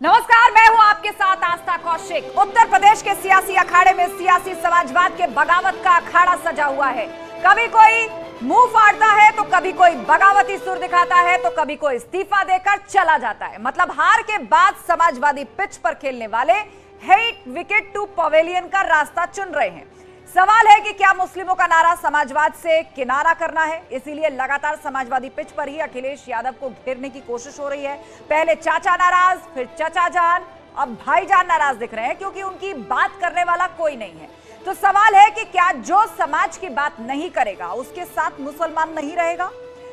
नमस्कार, मैं हूं आपके साथ आस्था कौशिक। उत्तर प्रदेश के सियासी अखाड़े में सियासी समाजवाद के बगावत का अखाड़ा सजा हुआ है। कभी कोई मुंह फाड़ता है तो कभी कोई बगावती सुर दिखाता है तो कभी कोई इस्तीफा देकर चला जाता है। मतलब हार के बाद समाजवादी पिच पर खेलने वाले हेट विकेट टू पवेलियन का रास्ता चुन रहे हैं। सवाल है कि क्या मुस्लिमों का नारा समाजवाद से किनारा करना है? इसीलिए लगातार समाजवादी पिच पर ही अखिलेश यादव को घेरने की कोशिश हो रही है। पहले चाचा नाराज, फिर चाचा जान, अब भाईजान नाराज दिख रहे हैं क्योंकि उनकी बात करने वाला कोई नहीं है। तो सवाल है कि क्या जो समाज की बात नहीं करेगा उसके साथ मुसलमान नहीं रहेगा,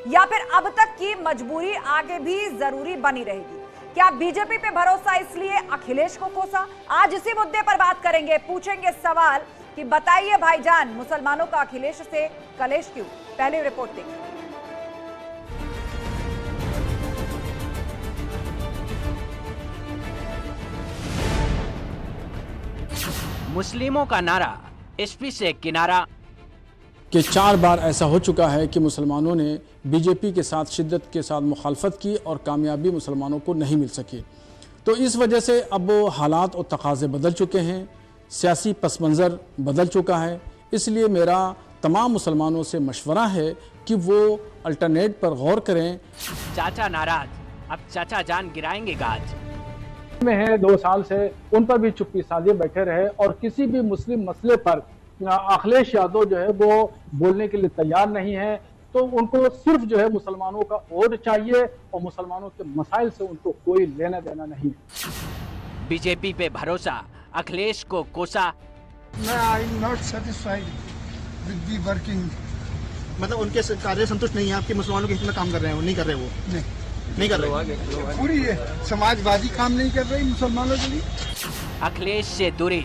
या फिर अब तक की मजबूरी आगे भी जरूरी बनी रहेगी? क्या बीजेपी पे भरोसा इसलिए अखिलेश को कोसा? आज इसी मुद्दे पर बात करेंगे। पूछेंगे सवाल कि बताइए भाईजान, मुसलमानों का अखिलेश से कलेश क्यों? पहले रिपोर्ट देखिए। मुस्लिमों का नारा एसपी से किनारा। कि 4 बार ऐसा हो चुका है कि मुसलमानों ने बीजेपी के साथ शिद्दत के साथ मुखालफत की और कामयाबी मुसलमानों को नहीं मिल सकी। तो इस वजह से अब वो हालात और तकाज़े बदल चुके हैं, सियासी पस मंज़र बदल चुका है। इसलिए मेरा तमाम मुसलमानों से मशवरा है कि वो अल्टरनेट पर गौर करें। चाचा नाराज, अब चाचा जान गिराएंगे गाज में है 2 साल से, उन पर भी चुप्पी साधे बैठे रहे और किसी भी मुस्लिम मसले पर अखिलेश यादव जो है वो बोलने के लिए तैयार नहीं है। तो उनको सिर्फ जो है मुसलमानों का वोट चाहिए और मुसलमानों के मसाइल से उनको कोई लेना देना नहीं है। बीजेपी पे भरोसा, अखिलेश को कोसा। I am not satisfied with the working. मतलब उनके कार्य संतुष्ट नहीं है आपके? मुसलमानों के हित में काम कर रहे हैं वो? नहीं कर रहे, वो नहीं कर रहे। पूरी समाजवादी काम नहीं कर रही मुसलमानों के लिए। अखिलेश से दूरी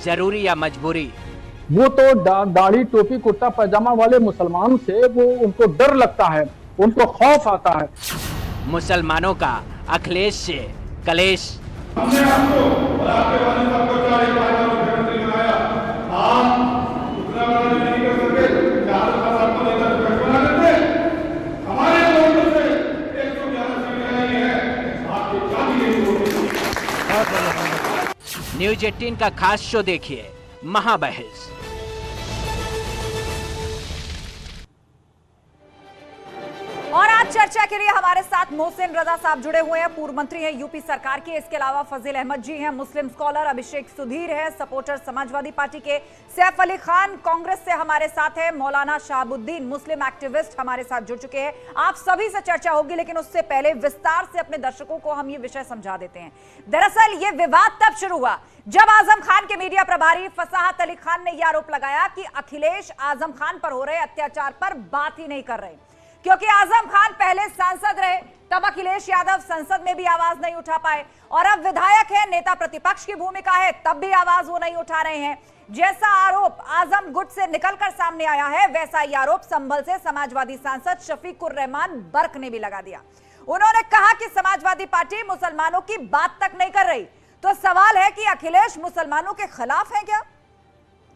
जरूरी या मजबूरी? वो तो दाढ़ी टोपी कुर्ता पैजामा वाले मुसलमान से वो उनको डर लगता है, उनको खौफ आता है। मुसलमानों का अखिलेश से कलेश। न्यूज 18 का खास शो देखिए, महाबहस। और आज चर्चा के लिए हमारे साथ मोहसिन रजा साहब जुड़े हुए हैं, पूर्व मंत्री हैं यूपी सरकार के। इसके अलावा फजील अहमद जी हैं, मुस्लिम स्कॉलर। अभिषेक सुधीर है, सपोर्टर समाजवादी पार्टी के। सैफ अली खान कांग्रेस से हमारे साथ है। मौलाना शहाबुद्दीन मुस्लिम एक्टिविस्ट हमारे साथ जुड़ चुके हैं। आप सभी से चर्चा होगी, लेकिन उससे पहले विस्तार से अपने दर्शकों को हम ये विषय समझा देते हैं। दरअसल ये विवाद तब शुरू हुआ जब आजम खान के मीडिया प्रभारी फसाहत अली खान ने यह आरोप लगाया कि अखिलेश आजम खान पर हो रहे अत्याचार पर बात ही नहीं कर रहे, क्योंकि आजम खान पहले सांसद रहे, तब अखिलेश यादव संसद में भी आवाज नहीं उठा पाए, और अब विधायक है, नेता प्रतिपक्ष की भूमिका है, तब भी आवाज वो नहीं उठा रहे हैं। जैसा आरोप आजम गुट से निकलकर सामने आया है, वैसा ही आरोप संभल से समाजवादी सांसद शफीकुर रहमान बर्क ने भी लगा दिया। उन्होंने कहा कि समाजवादी पार्टी मुसलमानों की बात तक नहीं कर रही। तो सवाल है कि अखिलेश मुसलमानों के खिलाफ है क्या?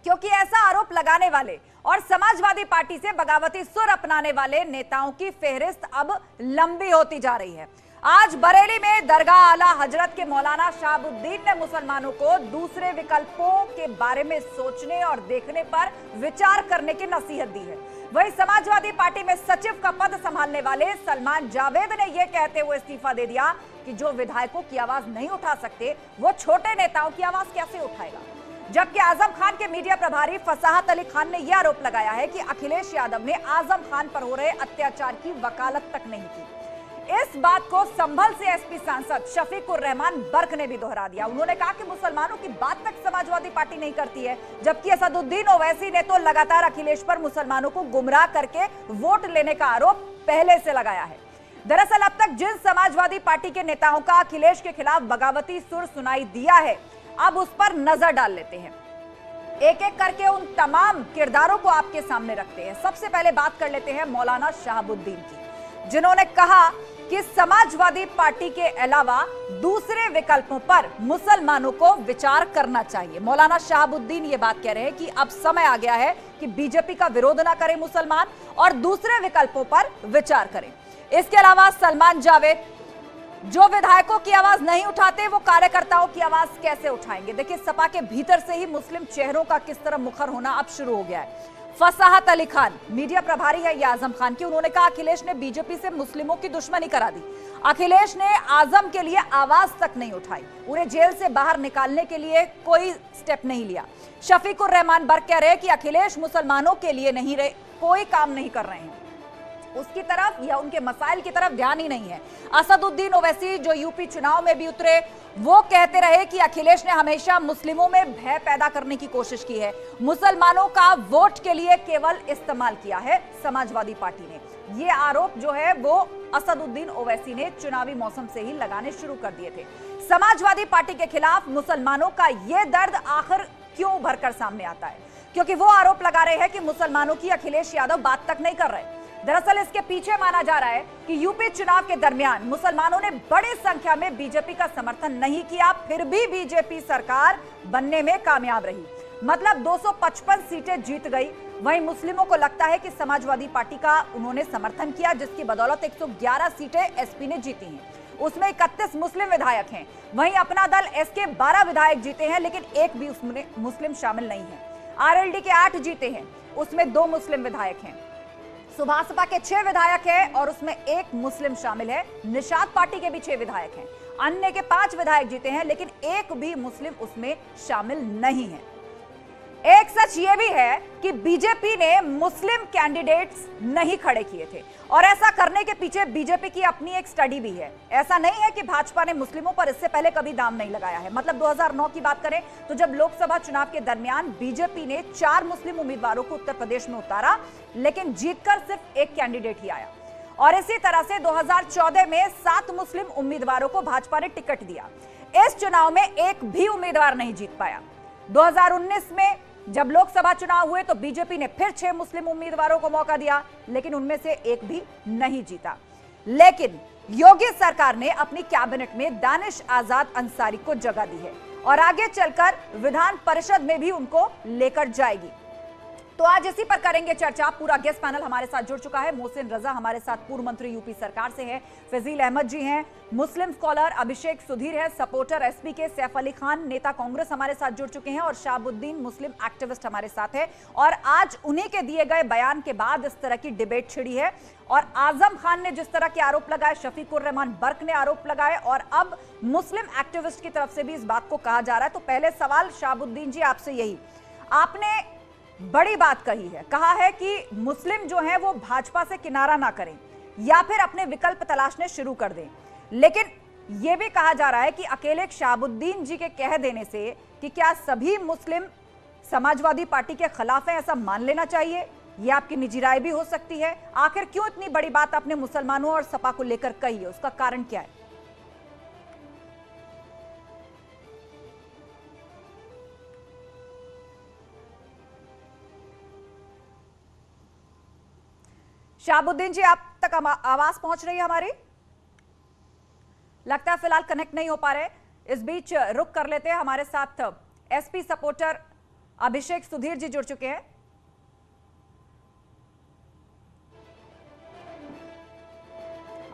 क्योंकि ऐसा आरोप लगाने वाले और समाजवादी पार्टी से बगावती सुर अपनाने वाले नेताओं की फेहरिस्त अब लंबी होती जा रही है। आज बरेली में दरगाह आला हजरत के मौलाना शहाबुद्दीन ने मुसलमानों को दूसरे विकल्पों के बारे में सोचने और देखने पर विचार करने की नसीहत दी है। वहीं समाजवादी पार्टी में सचिव का पद संभालने वाले सलमान जावेद ने यह कहते हुए इस्तीफा दे दिया कि जो विधायकों की आवाज नहीं उठा सकते, वो छोटे नेताओं की आवाज कैसे उठाएगा। जबकि आजम खान के मीडिया प्रभारी फसाहत अली खान ने यह आरोप लगाया है कि अखिलेश यादव ने आजम खान पर हो रहे अत्याचार की वकालत तक नहीं की। इस बात को संभल से एसपी सांसद शफीकुर रहमान बर्क ने भी दोहरा दिया। उन्होंने कहा कि मुसलमानों की बात तक समाजवादी पार्टी नहीं करती है, जबकि असदुद्दीन ओवैसी ने तो लगातार अखिलेश पर मुसलमानों को गुमराह करके वोट लेने का आरोप पहले से लगाया है। दरअसल अब तक जिन समाजवादी पार्टी के नेताओं का अखिलेश के खिलाफ बगावती सुर सुनाई दिया है, अब उस पर नजर डाल लेते हैं। एक एक करके उन तमाम किरदारों को आपके सामने रखते हैं। सबसे पहले बात कर लेते हैं मौलाना शहाबुद्दीन की, जिन्होंने कहा कि समाजवादी पार्टी के अलावा दूसरे विकल्पों पर मुसलमानों को विचार करना चाहिए। मौलाना शहाबुद्दीन ये बात कह रहे हैं कि अब समय आ गया है कि बीजेपी का विरोध ना करें मुसलमान और दूसरे विकल्पों पर विचार करें। इसके अलावा सलमान जावेद जो विधायकों की आवाज नहीं उठाते वो कार्यकर्ताओं की आवाज कैसे उठाएंगे? देखिए, सपा के भीतर से ही मुस्लिम चेहरों का किस तरह मुखर होना अब शुरू हो गया है। फसाहत अली खान मीडिया प्रभारी है ये आजम खान की, उन्होंने कहा अखिलेश ने बीजेपी से मुस्लिमों की दुश्मनी करा दी। अखिलेश ने आजम के लिए आवाज तक नहीं उठाई, उन्हें जेल से बाहर निकालने के लिए कोई स्टेप नहीं लिया। शफीकुर रहमान बर्क कह रहे हैं कि अखिलेश मुसलमानों के लिए नहीं रहे, कोई काम नहीं कर रहे हैं, उसकी तरफ या उनके मसाइल की तरफ ध्यान ही नहीं है। असदुद्दीन ओवैसी जो यूपी चुनाव में भी उतरे, वो कहते रहे कि अखिलेश ने हमेशा मुस्लिमों में भय पैदा करने की कोशिश की है, मुसलमानों का वोट के लिए केवल इस्तेमाल किया है समाजवादी पार्टी ने। ये आरोप जो है वो असदुद्दीन ओवैसी ने चुनावी मौसम से ही लगाने शुरू कर दिए थे। समाजवादी पार्टी के खिलाफ मुसलमानों का यह दर्द आखिर क्यों उभर कर सामने आता है? क्योंकि वो आरोप लगा रहे हैं कि मुसलमानों की अखिलेश यादव बात तक नहीं कर रहे। दरअसल इसके पीछे माना जा रहा है कि यूपी चुनाव के दरमियान मुसलमानों ने बड़ी संख्या में बीजेपी का समर्थन नहीं किया, फिर भी बीजेपी सरकार बनने में कामयाब रही। मतलब 255 सीटें जीत गई। वहीं मुस्लिमों को लगता है कि समाजवादी पार्टी का उन्होंने समर्थन किया, जिसकी बदौलत 111 सीटें एसपी ने जीती हैं। उसमें 31 मुस्लिम विधायक हैं। वहीं अपना दल एस के 12 विधायक जीते हैं, लेकिन एक भी उसमें मुस्लिम शामिल नहीं है। आरएलडी के 8 जीते हैं, उसमें 2 मुस्लिम विधायक हैं। सुभाषपा के 6 विधायक हैं और उसमें 1 मुस्लिम शामिल है। निषाद पार्टी के भी 6 विधायक हैं। अन्य के 5 विधायक जीते हैं, लेकिन एक भी मुस्लिम उसमें शामिल नहीं है। एक सच यह भी है कि बीजेपी ने मुस्लिम कैंडिडेट्स नहीं खड़े किए थे, और ऐसा करने के पीछे बीजेपी की अपनी एक स्टडी भी है। ऐसा नहीं है कि भाजपा ने मुस्लिमों पर इससे पहले कभी दाम नहीं लगाया है। मतलब 2009 की बात करें तो जब लोकसभा चुनाव के दरमियान बीजेपी ने 4 मुस्लिम उम्मीदवारों को उत्तर प्रदेश में उतारा, लेकिन जीतकर सिर्फ एक कैंडिडेट ही आया। और इसी तरह से 2014 में 7 मुस्लिम उम्मीदवारों को भाजपा ने टिकट दिया। इस चुनाव में एक भी उम्मीदवार नहीं जीत पाया। 2019 में जब लोकसभा चुनाव हुए तो बीजेपी ने फिर 6 मुस्लिम उम्मीदवारों को मौका दिया, लेकिन उनमें से एक भी नहीं जीता। लेकिन योगी सरकार ने अपनी कैबिनेट में दानिश आजाद अंसारी को जगह दी है और आगे चलकर विधान परिषद में भी उनको लेकर जाएगी। तो आज इसी पर करेंगे चर्चा। पूरा गेस्ट पैनल हमारे साथ जुड़ चुका है। मोहसिन रजा हमारे साथ पूर्व मंत्री यूपी सरकार से है, फजील अहमद जी हैं, मुस्लिम स्कॉलर अभिषेक सुधीर है, सपोर्टर एसपी के सैफ अली खान नेता कांग्रेस हमारे साथ जुड़ चुके हैं, और शाहबुद्दीन मुस्लिम एक्टिविस्ट हमारे साथ है। और आज उन्हीं के दिए गए बयान के बाद इस तरह की डिबेट छिड़ी है। और आजम खान ने जिस तरह के आरोप लगाए, शफीकुर रहमान बर्क ने आरोप लगाए, और अब मुस्लिम एक्टिविस्ट की तरफ से भी इस बात को कहा जा रहा है। तो पहले सवाल शाहबुद्दीन जी आपसे यही, आपने बड़ी बात कही है, कहा है कि मुस्लिम जो हैं वो भाजपा से किनारा ना करें या फिर अपने विकल्प तलाशने शुरू कर दें, लेकिन यह भी कहा जा रहा है कि अकेले शाहबुद्दीन जी के कह देने से कि क्या सभी मुस्लिम समाजवादी पार्टी के खिलाफ है, ऐसा मान लेना चाहिए? यह आपकी निजी राय भी हो सकती है। आखिर क्यों इतनी बड़ी बात आपने मुसलमानों और सपा को लेकर कही है, उसका कारण क्या है? शाहबुद्दीन जी, आप तक आवाज पहुंच रही है हमारी? लगता है फिलहाल कनेक्ट नहीं हो पा रहे। इस बीच रुक कर लेते हैं, हमारे साथ एसपी सपोर्टर अभिषेक सुधीर जी जुड़ चुके हैं।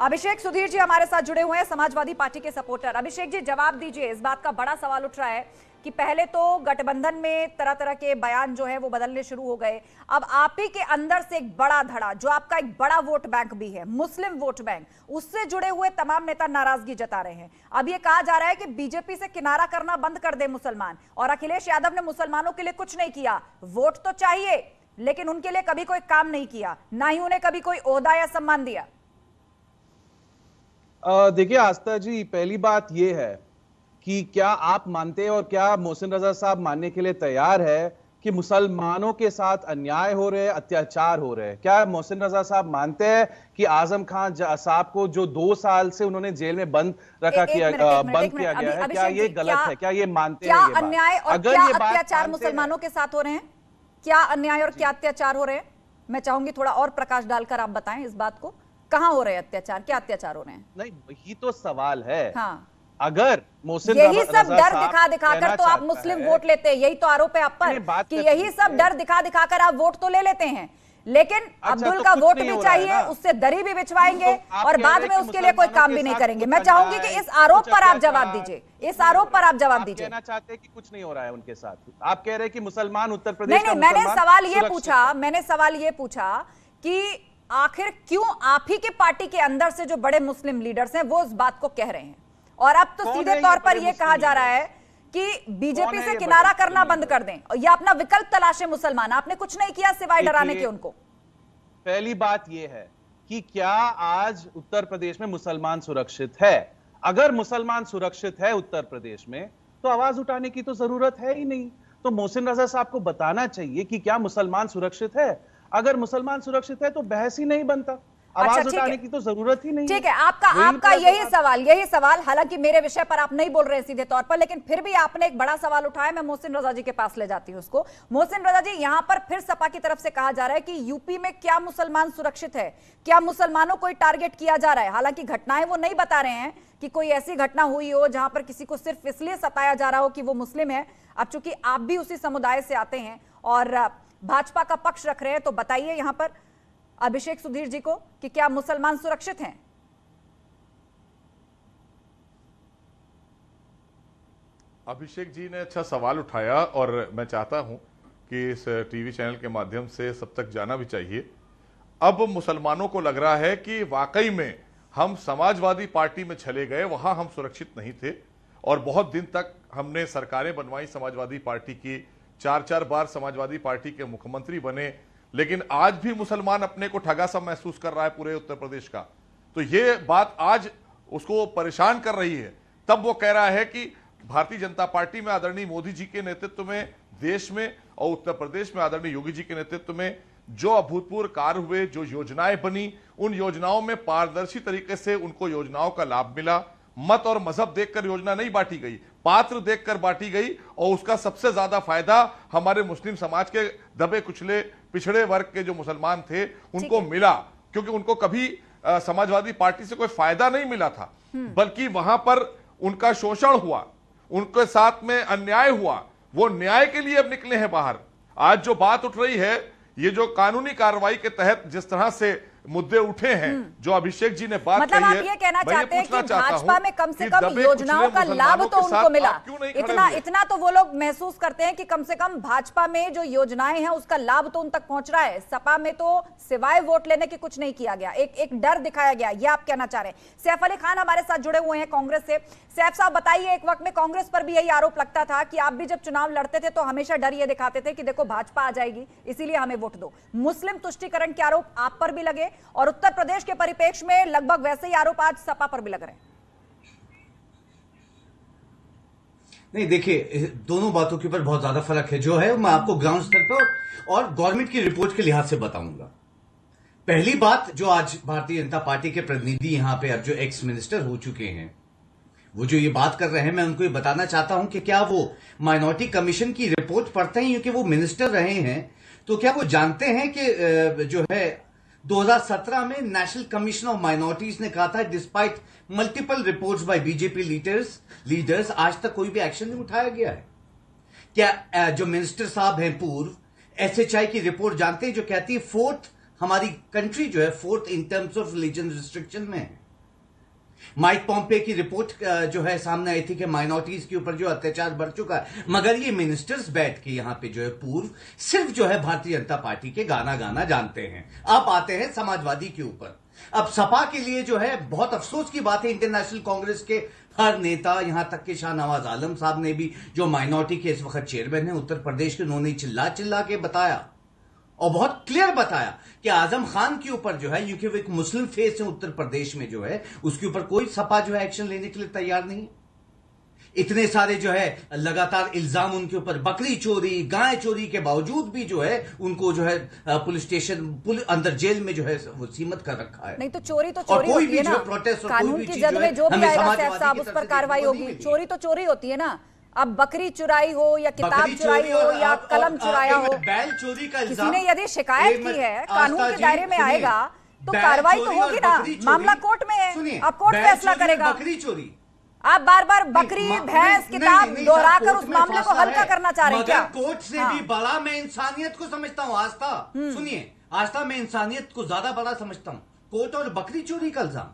अभिषेक सुधीर जी हमारे साथ जुड़े हुए हैं, समाजवादी पार्टी के सपोर्टर। अभिषेक जी, जवाब दीजिए। इस बात का बड़ा सवाल उठ रहा है कि पहले तो गठबंधन में तरह तरह के बयान जो है वो बदलने शुरू हो गए, अब आप ही के अंदर से एक बड़ा धड़ा, जो आपका एक बड़ा वोट बैंक भी है, मुस्लिम वोट बैंक, उससे जुड़े हुए तमाम नेता नाराजगी जता रहे हैं। अब ये कहा जा रहा है कि बीजेपी से किनारा करना बंद कर दे मुसलमान, और अखिलेश यादव ने मुसलमानों के लिए कुछ नहीं किया। वोट तो चाहिए, लेकिन उनके लिए कभी कोई काम नहीं किया, ना ही उन्हें कभी कोई ओहदा या सम्मान दिया। देखिए आस्था जी, पहली बात यह है कि क्या आप मानते हैं और क्या मोहसिन रजा साहब मानने के लिए तैयार है कि मुसलमानों के साथ अन्याय हो रहे हैं, अत्याचार हो रहे हैं? क्या मोहसिन रजा साहब मानते हैं कि आजम खान साहब को जो 2 साल से उन्होंने जेल में बंद किया गया है, क्या ये गलत है? क्या ये मानते हैं? क्या अन्याय और क्या अत्याचार मुसलमानों के साथ हो रहे हैं? क्या अन्याय और क्या अत्याचार हो रहे हैं? मैं चाहूंगी थोड़ा और प्रकाश डालकर आप बताएं इस बात को, कहां हो रहे हैं अत्याचार, क्या अत्याचार हो रहे हैं? नहीं, यही तो सवाल है। हाँ, अगर मोहसिन यही सब डर दिखा दिखाकर तो आप मुस्लिम वोट लेते हैं, यही तो आरोप है आप पर कि यही सब डर दिखा दिखाकर आप वोट तो ले लेते हैं। लेकिन अब्दुल तो का कुछ वोट नहीं भी हो रहा है चाहिए, ना। उससे दरी भी बिछवाएंगे तो आप और कह बाद रहे में हैं कि उसके लिए कोई काम मुसलमानों भी के नहीं साथ करेंगे। कुछ मैं चाहूंगी कि अन्याय, इस आरोप कुछ पर आप जवाब अत्याचार, दीजिए, इस आरोप पर आप जवाब आप दीजिए। कहना चाहते हैं कि कुछ नहीं हो रहा है उनके साथ। आप कह रहे हैं कि मुसलमान उत्तर प्रदेश नहीं का नहीं, मैंने मुसलमान सवाल ये सुरक्षित पूछा, है। मैंने सवाल ये पूछा कि आखिर क्यों आप ही के पार्टी के अंदर से जो बड़े मुस्लिम लीडर्स हैं वो इस बात को कह रहे हैं, और अब तो कौन सीधे है ये तौर पर बड़े ये कहा मुस्लिम जा रहा लीडर्स? है कि कौन बीजेपी है से ये किनारा बड़े करना मुस्लिम बंद कर दें या अपना विकल्प तलाशे मुसलमान। आपने कुछ नहीं किया सिवाय डराने के उनको। पहली बात यह है कि क्या आज उत्तर प्रदेश में मुसलमान सुरक्षित है? अगर मुसलमान सुरक्षित है उत्तर प्रदेश में तो आवाज उठाने की तो जरूरत है ही नहीं। तो मोहसिन रजा साहब को बताना चाहिए कि क्या मुसलमान सुरक्षित है। अगर मुसलमान सुरक्षित है तो बहस ही नहीं बनता, आवाज ठीक उठाने है। की तो जरूरत ही नहीं ठीक है, आपका यही सवाल, हालांकि मेरे विषय पर आप नहीं बोल रहे हैं सीधे तौर पर, लेकिन फिर भी आपने एक बड़ा सवाल उठाया। मैं मोहसिन रजा जी के पास ले जाती हूं उसको। मोहसिन रजा जी, यहां पर फिर सपा की तरफ से कहा जा रहा है कि यूपी में क्या मुसलमान सुरक्षित है, क्या मुसलमानों को टारगेट किया जा रहा है? हालांकि घटनाएं वो नहीं बता रहे हैं कि कोई ऐसी घटना हुई हो जहां पर किसी को सिर्फ इसलिए सताया जा रहा हो कि वो मुस्लिम है। अब चूंकि आप भी उसी समुदाय से आते हैं और भाजपा का पक्ष रख रहे हैं, तो बताइए यहां पर अभिषेक सुधीर जी को कि क्या मुसलमान सुरक्षित हैं? अभिषेक जी ने अच्छा सवाल उठाया और मैं चाहता हूं कि इस टीवी चैनल के माध्यम से सब तक जाना भी चाहिए। अब मुसलमानों को लग रहा है कि वाकई में हम समाजवादी पार्टी में चले गए, वहां हम सुरक्षित नहीं थे और बहुत दिन तक हमने सरकारें बनवाई समाजवादी पार्टी की, 4-4 बार समाजवादी पार्टी के मुख्यमंत्री बने, लेकिन आज भी मुसलमान अपने को ठगा सा महसूस कर रहा है पूरे उत्तर प्रदेश का। तो ये बात आज उसको परेशान कर रही है। तब वो कह रहा है कि भारतीय जनता पार्टी में आदरणीय मोदी जी के नेतृत्व में देश में और उत्तर प्रदेश में आदरणीय योगी जी के नेतृत्व में जो अभूतपूर्व कार्य हुए, जो योजनाएं बनी, उन योजनाओं में पारदर्शी तरीके से उनको योजनाओं का लाभ मिला। मत और मजहब देखकर योजना नहीं बांटी गई, पात्र देखकर बांटी गई और उसका सबसे ज्यादा फायदा हमारे मुस्लिम समाज के दबे कुचले पिछड़े वर्ग के जो मुसलमान थे उनको मिला, क्योंकि उनको कभी समाजवादी पार्टी से कोई फायदा नहीं मिला था, बल्कि वहां पर उनका शोषण हुआ, उनके साथ में अन्याय हुआ। वो न्याय के लिए अब निकले हैं बाहर। आज जो बात उठ रही है, ये जो कानूनी कार्रवाई के तहत जिस तरह से मुद्दे उठे हैं, जो अभिषेक जी ने बात मतलब कही आप ये कहना चाहते हैं कि भाजपा में कम से कि कम दबे योजनाओं का कुचले लाभ तो मुसलमानों के उनको साथ मिला। आप क्यों नहीं खड़े हुए? इतना तो वो लोग महसूस करते हैं कि कम से कम भाजपा में जो योजनाएं हैं उसका लाभ तो उन तक पहुंच रहा है। सपा में तो सिवाय वोट लेने के कुछ नहीं किया गया, एक डर दिखाया गया, ये आप कहना चाह रहे हैं। सैफ अली खान हमारे साथ जुड़े हुए हैं कांग्रेस से। सैफ साहब बताइए, एक वक्त में कांग्रेस पर भी यही आरोप लगता था कि आप भी जब चुनाव लड़ते थे तो हमेशा डर ये दिखाते थे कि देखो भाजपा आ जाएगी इसीलिए हमें वोट दो। मुस्लिम तुष्टीकरण के आरोप आप पर भी लगे और उत्तर प्रदेश के परिप्रेक्ष्य में लगभग वैसे ही आरोप आज सपा पर भी लग रहे हैं। नहीं, देखिए दोनों बातों के ऊपर बहुत ज्यादा फर्क है जो है मैं आपको ग्राउंड स्तर पर और गवर्नमेंट की रिपोर्ट के लिहाज से बताऊंगा। पहली बात, जो आज भारतीय जनता पार्टी के प्रतिनिधि यहां पे अब जो एक्स मिनिस्टर हो चुके हैं, वो जो ये बात कर रहे हैं, मैं उनको ये बताना चाहता हूं कि क्या वो माइनॉरिटी कमीशन की रिपोर्ट पढ़ते हैं क्योंकि वो मिनिस्टर रहे हैं, तो क्या वो जानते हैं कि जो है 2017 में नेशनल कमीशन ऑफ माइनॉरिटीज ने कहा था despite multiple reports by BJP leaders आज तक कोई भी एक्शन नहीं उठाया गया है। क्या जो मिनिस्टर साहब हैं पूर्व, एसएचआई की रिपोर्ट जानते हैं जो कहती है फोर्थ हमारी कंट्री जो है fourth in terms of religion restriction में है। माइक पॉम्पे की रिपोर्ट जो है सामने आई थी कि माइनॉरिटीज के ऊपर जो अत्याचार बढ़ चुका है, मगर ये मिनिस्टर्स बैठ के यहां पे जो है पूर्व सिर्फ जो है भारतीय जनता पार्टी के गाना जानते हैं। अब आते हैं समाजवादी के ऊपर। अब सपा के लिए जो है बहुत अफसोस की बात है, इंटरनेशनल कांग्रेस के हर नेता, यहां तक कि शाहनवाज आलम साहब ने भी जो माइनॉरिटी के इस वक्त चेयरमैन है उत्तर प्रदेश के, उन्होंने चिल्ला के बताया और बहुत क्लियर बताया कि आजम खान के ऊपर जो है, क्योंकि वो एक मुस्लिम फेस है उत्तर प्रदेश में जो है, उसके ऊपर कोई सपा जो है एक्शन लेने के लिए तैयार नहीं। इतने सारे जो है लगातार इल्जाम उनके ऊपर, बकरी चोरी, गाय चोरी के बावजूद भी जो है उनको जो है पुलिस स्टेशन अंदर जेल में जो है वो सीमित कर रखा है। नहीं तो चोरी होती है ना, कानून की जद में जो भी आएगा सैफ साहब उस पर कार्रवाई होगी। चोरी तो चोरी होती है ना। अब बकरी चुराई हो या किताब चुराई हो या कलम चुराया हो, बैल चोरी का किसी ने यदि शिकायत की है, कानून के दायरे में आएगा तो कार्रवाई तो होगी ना। मामला कोर्ट में है, अब कोर्ट फैसला करेगा। बकरी चोरी, आप बार बार बकरी भैंस किताब दोहराकर उस मामले को हल्का करना चाह रहे हैं क्या? कोर्ट से भी बड़ा मैं इंसानियत को समझता हूं आस्था। सुनिए, आस्था में इंसानियत को ज्यादा बड़ा समझता हूं, कोर्ट और बकरी चोरी का इल्जाम।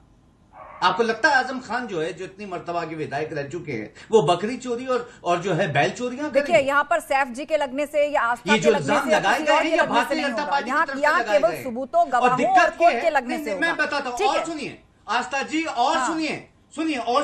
आपको लगता है आजम खान जो है, जो इतनी मर्तबा के विधायक रह चुके हैं, वो बकरी चोरी और जो है बैल चोरियां करेंगे? देखिए, यहाँ पर सैफ जी के लगने से या आस्था के लगने से लगाए गए हैं या भारतीय जनता पार्टी की तरफ से लगाए गए? केवल सबूतों, गवाहों और कोर्ट के लगने से मैं बताता हूं। और सुनिए आस्था जी, और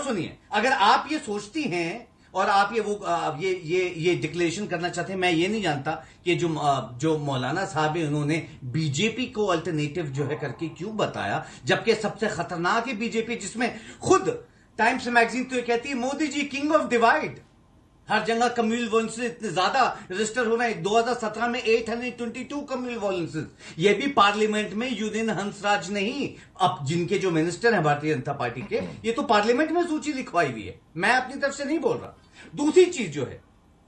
सुनिए, अगर आप ये सोचती हैं और आप ये डिक्लेरेशन करना चाहते हैं, मैं ये नहीं जानता कि जो मौलाना साहब है उन्होंने बीजेपी को अल्टरनेटिव जो है करके क्यों बताया, जबकि सबसे खतरनाक है बीजेपी, जिसमें खुद टाइम्स मैगजीन तो ये कहती है Modi ji king of divide. हर जगह कम्युनल वॉयलेंसेस इतने ज्यादा रजिस्टर हो रहे हैं। 2017 में 822 कम्युनल वॉयलेंसेस, ये भी पार्लियामेंट में यूनियन हंसराज नहीं, अब जिनके जो मिनिस्टर हैं भारतीय जनता पार्टी के, ये तो पार्लियामेंट में सूची लिखवाई हुई है, मैं अपनी तरफ से नहीं बोल रहा। दूसरी चीज जो है,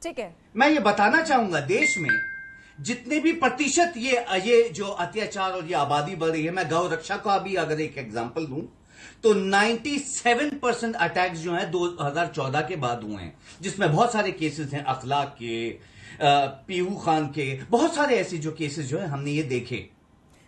ठीक है, मैं ये बताना चाहूंगा, देश में जितने भी प्रतिशत ये जो अत्याचार और ये आबादी बढ़ रही है, मैं गौ रक्षा का भी अगर एक एग्जांपल दूं तो 97% अटैक्स जो हैं 2014 के बाद हुए हैं, जिसमें बहुत सारे केसेस हैं अखलाक के, पीहू खान के, बहुत सारे ऐसे जो केसेस जो है हमने ये देखे।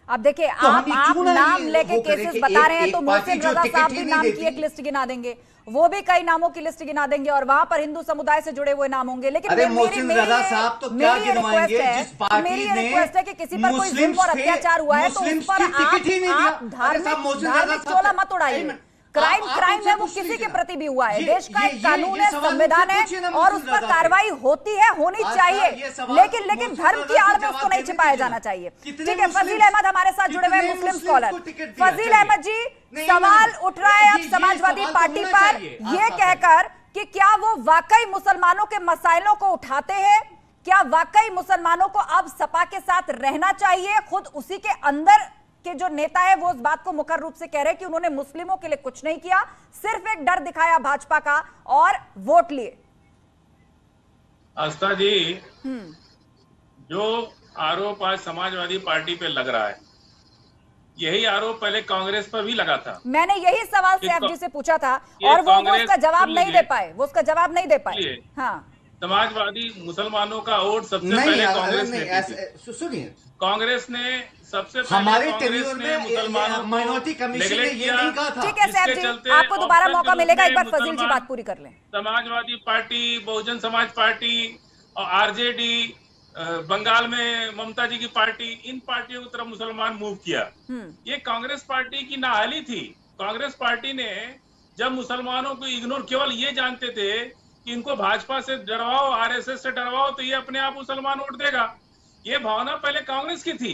अब देखिए, तो आप नाम लेके केसेस बता रहे हैं, तो मोहसिन रजा साहब भी नाम की एक लिस्ट गिना देंगे, वो भी कई नामों की लिस्ट गिना देंगे और वहां पर हिंदू समुदाय से जुड़े हुए नाम होंगे। लेकिन मोहसिन रजा साहब तो क्या गिनवाएंगे, जिस पार्टी ने रिक्वेस्ट है कि किसी पर कोई जुल्म और अत्याचार हुआ है तो उस पर आप धार्मिक चोला मत उड़ाइए। क्राइम है वो किसी के प्रति भी हुआ है, देश का एक कानून है, संविधान है और उस पर कार्रवाई होती है, होनी चाहिए, लेकिन धर्म की आड़ में उसको नहीं छिपाया जाना चाहिए। ठीक है, फजील अहमद हमारे साथ जुड़े हुए मुस्लिम स्कॉलर। फजील अहमद जी, सवाल उठ रहा है अब समाजवादी पार्टी पर यह कहकर कि क्या वो वाकई मुसलमानों के मसाइलों को उठाते हैं, क्या वाकई मुसलमानों को अब सपा के साथ रहना चाहिए। खुद उसी के अंदर के जो नेता है वो उस बात को मुखर रूप से कह रहे हैं कि उन्होंने मुस्लिमों के लिए कुछ नहीं किया, सिर्फ एक डर दिखाया भाजपा का और वोट लिए। आस्था जी, जो आरोप आज समाजवादी पार्टी पे लग रहा है, यही आरोप पहले कांग्रेस पर भी लगा था। मैंने यही सवाल सैफ जी से पूछा था और वो उसका जवाब नहीं दे पाए, हाँ, समाजवादी मुसलमानों का वोट सबसे पहले कांग्रेस ने, सुनिए, कांग्रेस ने सबसे हमारे टेन्योर में मुसलमानों माइनॉरिटी कमीशन ने ये नहीं कहा था। ठीक है सैफ जी, आपको दोबारा मौका मिलेगा, एक बार फजील जी बात पूरी कर लें। समाजवादी पार्टी, बहुजन समाज पार्टी और आरजेडी, बंगाल में ममता जी की पार्टी, इन पार्टियों की तरफ मुसलमान मूव किया। ये कांग्रेस पार्टी की नाअहली थी। कांग्रेस पार्टी ने जब मुसलमानों को इग्नोर, केवल ये जानते थे कि इनको भाजपा से डरवाओ, आरएसएस से डरवाओ तो ये अपने आप मुसलमान वोट देगा, ये भावना पहले कांग्रेस की थी।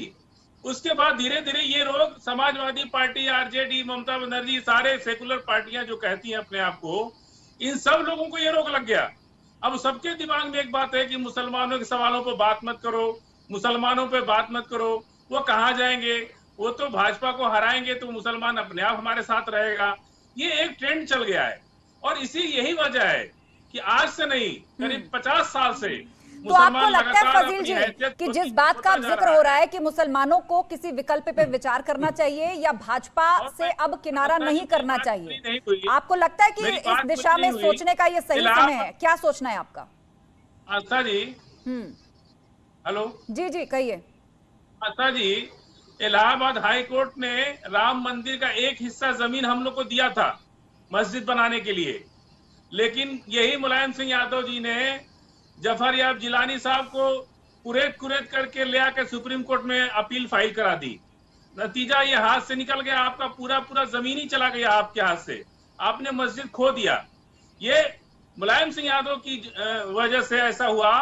उसके बाद धीरे धीरे ये रोग समाजवादी पार्टी, आरजेडी, ममता बनर्जी, सारे सेकुलर पार्टियां जो कहती हैं अपने आप को, इन सब लोगों को ये रोग लग गया। अब सबके दिमाग में एक बात है कि मुसलमानों के सवालों पर बात मत करो, मुसलमानों पे बात मत करो, वो कहाँ जाएंगे, वो तो भाजपा को हराएंगे तो मुसलमान अपने आप हमारे साथ रहेगा। ये एक ट्रेंड चल गया है और यही वजह है कि आज से नहीं, करीब 50 साल से तो आपको लगता है फजील जी कि जिस बात का जिक्र हो रहा है कि मुसलमानों को किसी विकल्प पे विचार करना चाहिए या भाजपा से अब किनारा नहीं करना चाहिए, आपको लगता है कि इस दिशा में सोचने का ये सही समय है? क्या सोचना है आपका? आस्था जी, हेलो, जी जी कहिए। आस्था जी, इलाहाबाद हाई कोर्ट ने राम मंदिर का एक हिस्सा जमीन हम लोग को दिया था मस्जिद बनाने के लिए, लेकिन यही मुलायम सिंह यादव जी ने जफर याब जिलानी साहब को कुरेद करके ले आकर सुप्रीम कोर्ट में अपील फाइल करा दी। नतीजा ये हाथ से निकल गया, आपका पूरा जमीन ही चला गया आपके हाथ से, आपने मस्जिद खो दिया। ये मुलायम सिंह यादव की वजह से ऐसा हुआ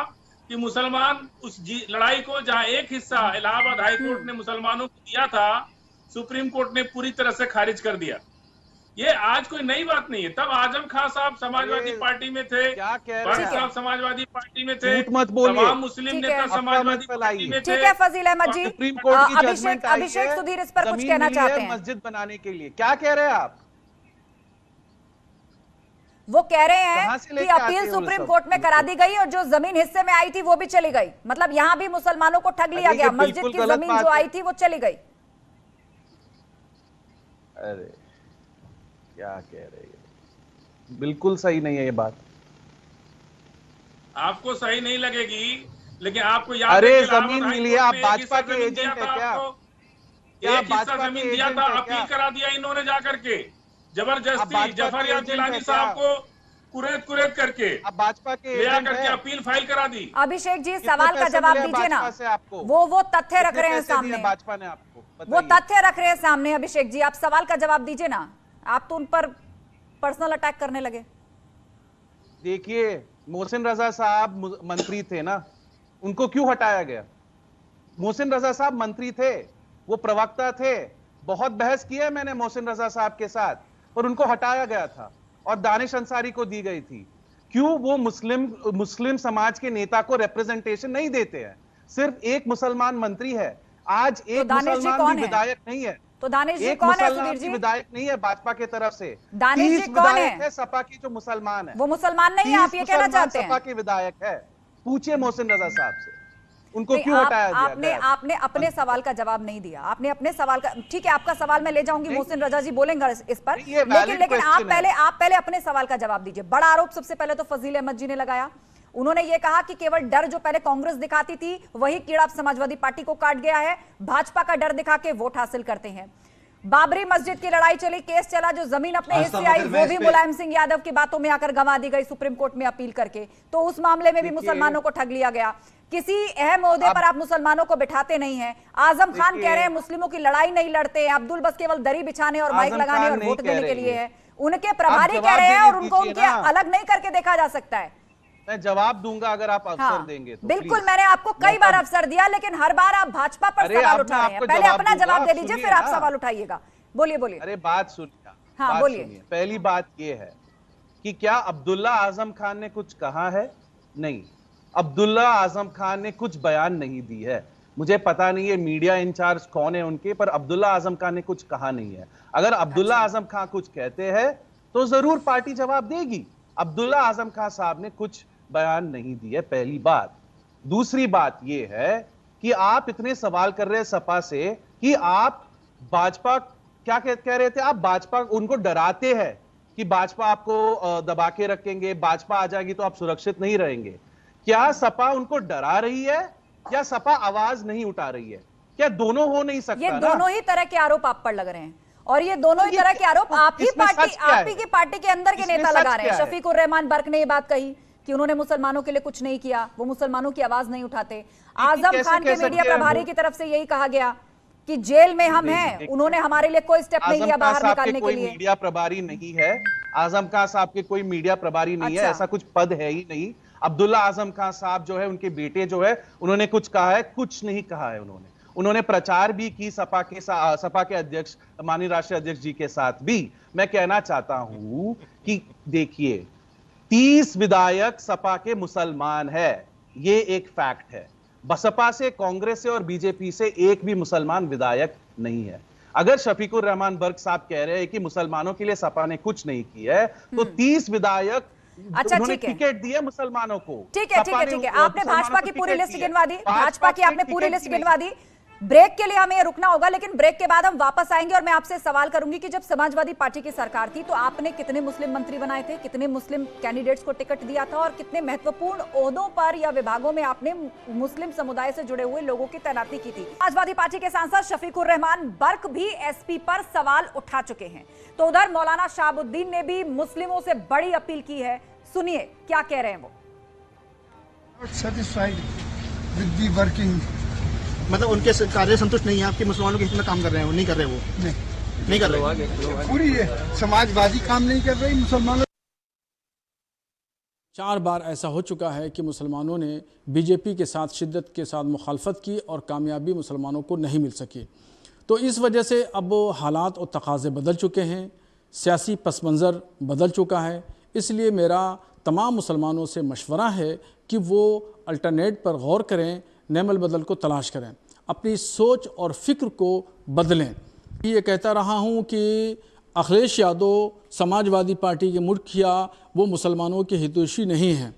कि मुसलमान उस लड़ाई को, जहां एक हिस्सा इलाहाबाद हाई कोर्ट ने मुसलमानों को दिया था, सुप्रीम कोर्ट ने पूरी तरह से खारिज कर दिया। ये आज कोई नई बात नहीं है। तब आजम खान साहब समाजवादी पार्टी में थे, बाबा साहब समाजवादी पार्टी में थे, तमाम मुस्लिम नेता समाजवादी पार्टी में थे। ठीक है फजील अहमद जी, सुप्रीम कोर्ट की अभिषेक सुधीर इस पर कुछ कहना चाहते हैं? मस्जिद बनाने के लिए क्या कह रहे हैं आप? वो कह रहे हैं कि अपील सुप्रीम कोर्ट में करा दी गई और जो जमीन हिस्से में आई थी वो भी चली गई, मतलब यहाँ भी मुसलमानों को ठग लिया गया, मस्जिद की जमीन जो आई थी वो चली गई। अरे क्या कह रहे हैं, बिल्कुल सही नहीं है ये बात। आपको सही नहीं लगेगी, लेकिन आपको याद अरे है कि जमीन मिली है, आप भाजपा के एजेंट है क्या? क्या एक हिस्सा भाजपा जमीन के दिया एजेंट था, है अपील क्या? करा दिया इन्होंने जा करके जबरदस्ती भाजपा जफर के याद एजेंट जिलानी है साहब क्या? को कुरेद करके आप भाजपा के ले एजेंट करके हैं? अपील फाइल करा दी। अभिषेक जी, कितने सवाल का पैसे जवाब मिले दीजिए ना। भाजपा से आपको? वो तथ्य रख कितने रहे हैं पैसे दिए सामने, भाजपा ने आपको वो बताइए। तथ्य रख रहे हैं सामने। अभिषेक जी, आप सवाल का जवाब दीजिए ना, आप तो उन पर पर्सनल अटैक करने लगे। देखिए, मोहसिन रजा साहब मंत्री थे ना, उनको क्यों हटाया गया? मोहसिन रजा साहब मंत्री थे, वो प्रवक्ता थे, बहुत बहस की है मैंने मोहसिन रजा साहब के साथ, और उनको हटाया गया था और दानिश अंसारी को दी गई थी। क्यों? वो मुस्लिम समाज के नेता को रिप्रेजेंटेशन नहीं देते हैं। सिर्फ एक मुसलमान मंत्री है, आज एक मुसलमान भी विधायक नहीं है। तो दानिश जी एक कौन है? मुसलमान सुधीर जी, भी विधायक नहीं है भाजपा की तरफ से। दानिश जी 30 कौन विधायक है? सपा की जो मुसलमान है, वो मुसलमान नहीं है, आप ये कहना चाहते हैं? सपा के विधायक है। पूछिए मोहसिन रजा साहब से, उनको नहीं, क्यों हटाया गया? आपने अपने सवाल का जवाब नहीं दिया। आपने अपने सवाल का, ठीक है, आपका सवाल मैं ले जाऊंगी, मोहसिन रजा जी बोलेंगे इस पर, लेकिन आप पहले अपने सवाल का जवाब दीजिए। बड़ा आरोप सबसे पहले तो फजील अहमद जी ने लगाया। उन्होंने ये कहा कि केवल डर जो पहले कांग्रेस दिखाती थी वही कीड़ा समाजवादी पार्टी को काट गया है, भाजपा का डर दिखा के वोट हासिल करते हैं। बाबरी मस्जिद की लड़ाई चली, केस चला, जो जमीन अपने हिस्से आई वो भी मुलायम सिंह यादव की बातों में आकर गंवा दी गई सुप्रीम कोर्ट में अपील करके, तो उस मामले में भी मुसलमानों को ठग लिया गया। किसी अहम ओहदे पर आप मुसलमानों को बिठाते नहीं हैं। आजम खान कह रहे हैं मुस्लिमों की लड़ाई नहीं लड़ते, अब्दुल बस केवल दरी बिछाने और माइक लगाने और वोट देने के लिए है। उनके प्रभारी कह रहे हैं और उनको उनके अलग नहीं करके देखा जा सकता है। मैं जवाब दूंगा अगर आप अवसर देंगे तो। बिल्कुल, मैंने आपको कई बार अवसर दिया, लेकिन हर बार आप भाजपा पर सवाल उठा रहे हैं। पहले अपना जवाब दे दीजिए, फिर आप सवाल उठाइएगा। बोलिए बोलिए। अरे बात सुनिए। हाँ बोलिए। पहली बात यह है कि क्या अब्दुल्ला आजम खान ने कुछ कहा है? नहीं, अब्दुल्ला आजम खान ने कुछ बयान नहीं दी है। मुझे पता नहीं है मीडिया इंचार्ज कौन है उनके, पर अब्दुल्ला आजम खान ने कुछ कहा नहीं है। अगर अब्दुल्ला आजम खान कुछ कहते हैं तो जरूर पार्टी जवाब देगी। अब्दुल्ला आजम खान साहब ने कुछ बयान नहीं दिए, पहली बात। दूसरी बात यह है कि आप इतने सवाल कर रहे हैं सपा से कि आप भाजपा क्या कह रहे थे, आप भाजपा उनको डराते हैं कि भाजपा आपको दबा के रखेंगे, भाजपा आ जाएगी तो आप सुरक्षित नहीं रहेंगे। क्या सपा उनको डरा रही है या सपा आवाज नहीं उठा रही है? क्या दोनों हो नहीं सकता? ये दोनों ही तरह के आरोप आप पर लग रहे हैं, और ये दोनों ही तरह के आरोप आप ही की पार्टी के अंदर के नेता लगा रहे हैं। शफीकुर रहमान बर्क ने ये बात कही कि उन्होंने मुसलमानों के लिए कुछ नहीं किया, वो मुसलमानों की आवाज नहीं उठाते। आजम खान के मीडिया प्रभारी की तरफ से यही कहा गया कि जेल में हम हैं, उन्होंने हमारे लिए कोई स्टेप नहीं लिया बाहर निकालने के लिए। मीडिया प्रभारी नहीं है आजम खान साहब के, कोई मीडिया प्रभारी नहीं है, ऐसा कुछ पद है ही नहीं। अब्दुल्ला आजम खान साहब जो है, उनके बेटे जो है, उन्होंने कुछ कहा है? कुछ नहीं कहा है। उन्होंने प्रचार भी की सपा के अध्यक्ष, माननीय राष्ट्रीय अध्यक्ष जी के साथ भी। मैं कहना चाहता हूं कि देखिए, 30 विधायक सपा के मुसलमान है, ये एक फैक्ट है। बसपा से, कांग्रेस से और बीजेपी से एक भी मुसलमान विधायक नहीं है। अगर शफीकुर रहमान बर्क साहब कह रहे हैं कि मुसलमानों के लिए सपा ने कुछ नहीं किया है, तो 30 विधायक उन्होंने टिकट दिए मुसलमानों को। ठीक है। आपने भाजपा की पूरी लिस्ट गिनवा दी, भाजपा की आपने पूरी लिस्ट गिनवा दी। ब्रेक के लिए हमें रुकना होगा, लेकिन ब्रेक के बाद हम वापस आएंगे और मैं आपसे सवाल करूंगी कि जब समाजवादी पार्टी की सरकार थी तो आपने कितने मुस्लिम मंत्री बनाए थे, कितने मुस्लिम कैंडिडेट्स को टिकट दिया था, और कितने महत्वपूर्ण ओहदों पर या विभागों में आपने मुस्लिम समुदाय से जुड़े हुए लोगों की तैनाती की थी। समाजवादी पार्टी के सांसद शफीकुर रहमान बर्क भी एसपी पर सवाल उठा चुके हैं, तो उधर मौलाना शहाबुद्दीन ने भी मुस्लिमों से बड़ी अपील की है। सुनिए क्या कह रहे हैं वो। मतलब उनके कार्य संतुष्ट नहीं है, आपके मुसलमानों के हित में काम कर रहे हैं, वो नहीं कर रहे, वो नहीं कर रहे, पूरी समाजवादी काम नहीं कर रही मुसलमानों। 4 बार ऐसा हो चुका है कि मुसलमानों ने बीजेपी के साथ शिद्दत के साथ मुखालफत की और कामयाबी मुसलमानों को नहीं मिल सकी। तो इस वजह से अब हालात और तकाज़े बदल चुके हैं, सियासी पस मंज़र बदल चुका है। इसलिए मेरा तमाम मुसलमानों से मशवरा है कि वो अल्टरनेट पर गौर करें, नेमल बदल को तलाश करें, अपनी सोच और फ़िक्र को बदलें। ये कहता रहा हूँ कि अखिलेश यादव समाजवादी पार्टी के मुखिया वो मुसलमानों के हितैषी नहीं हैं,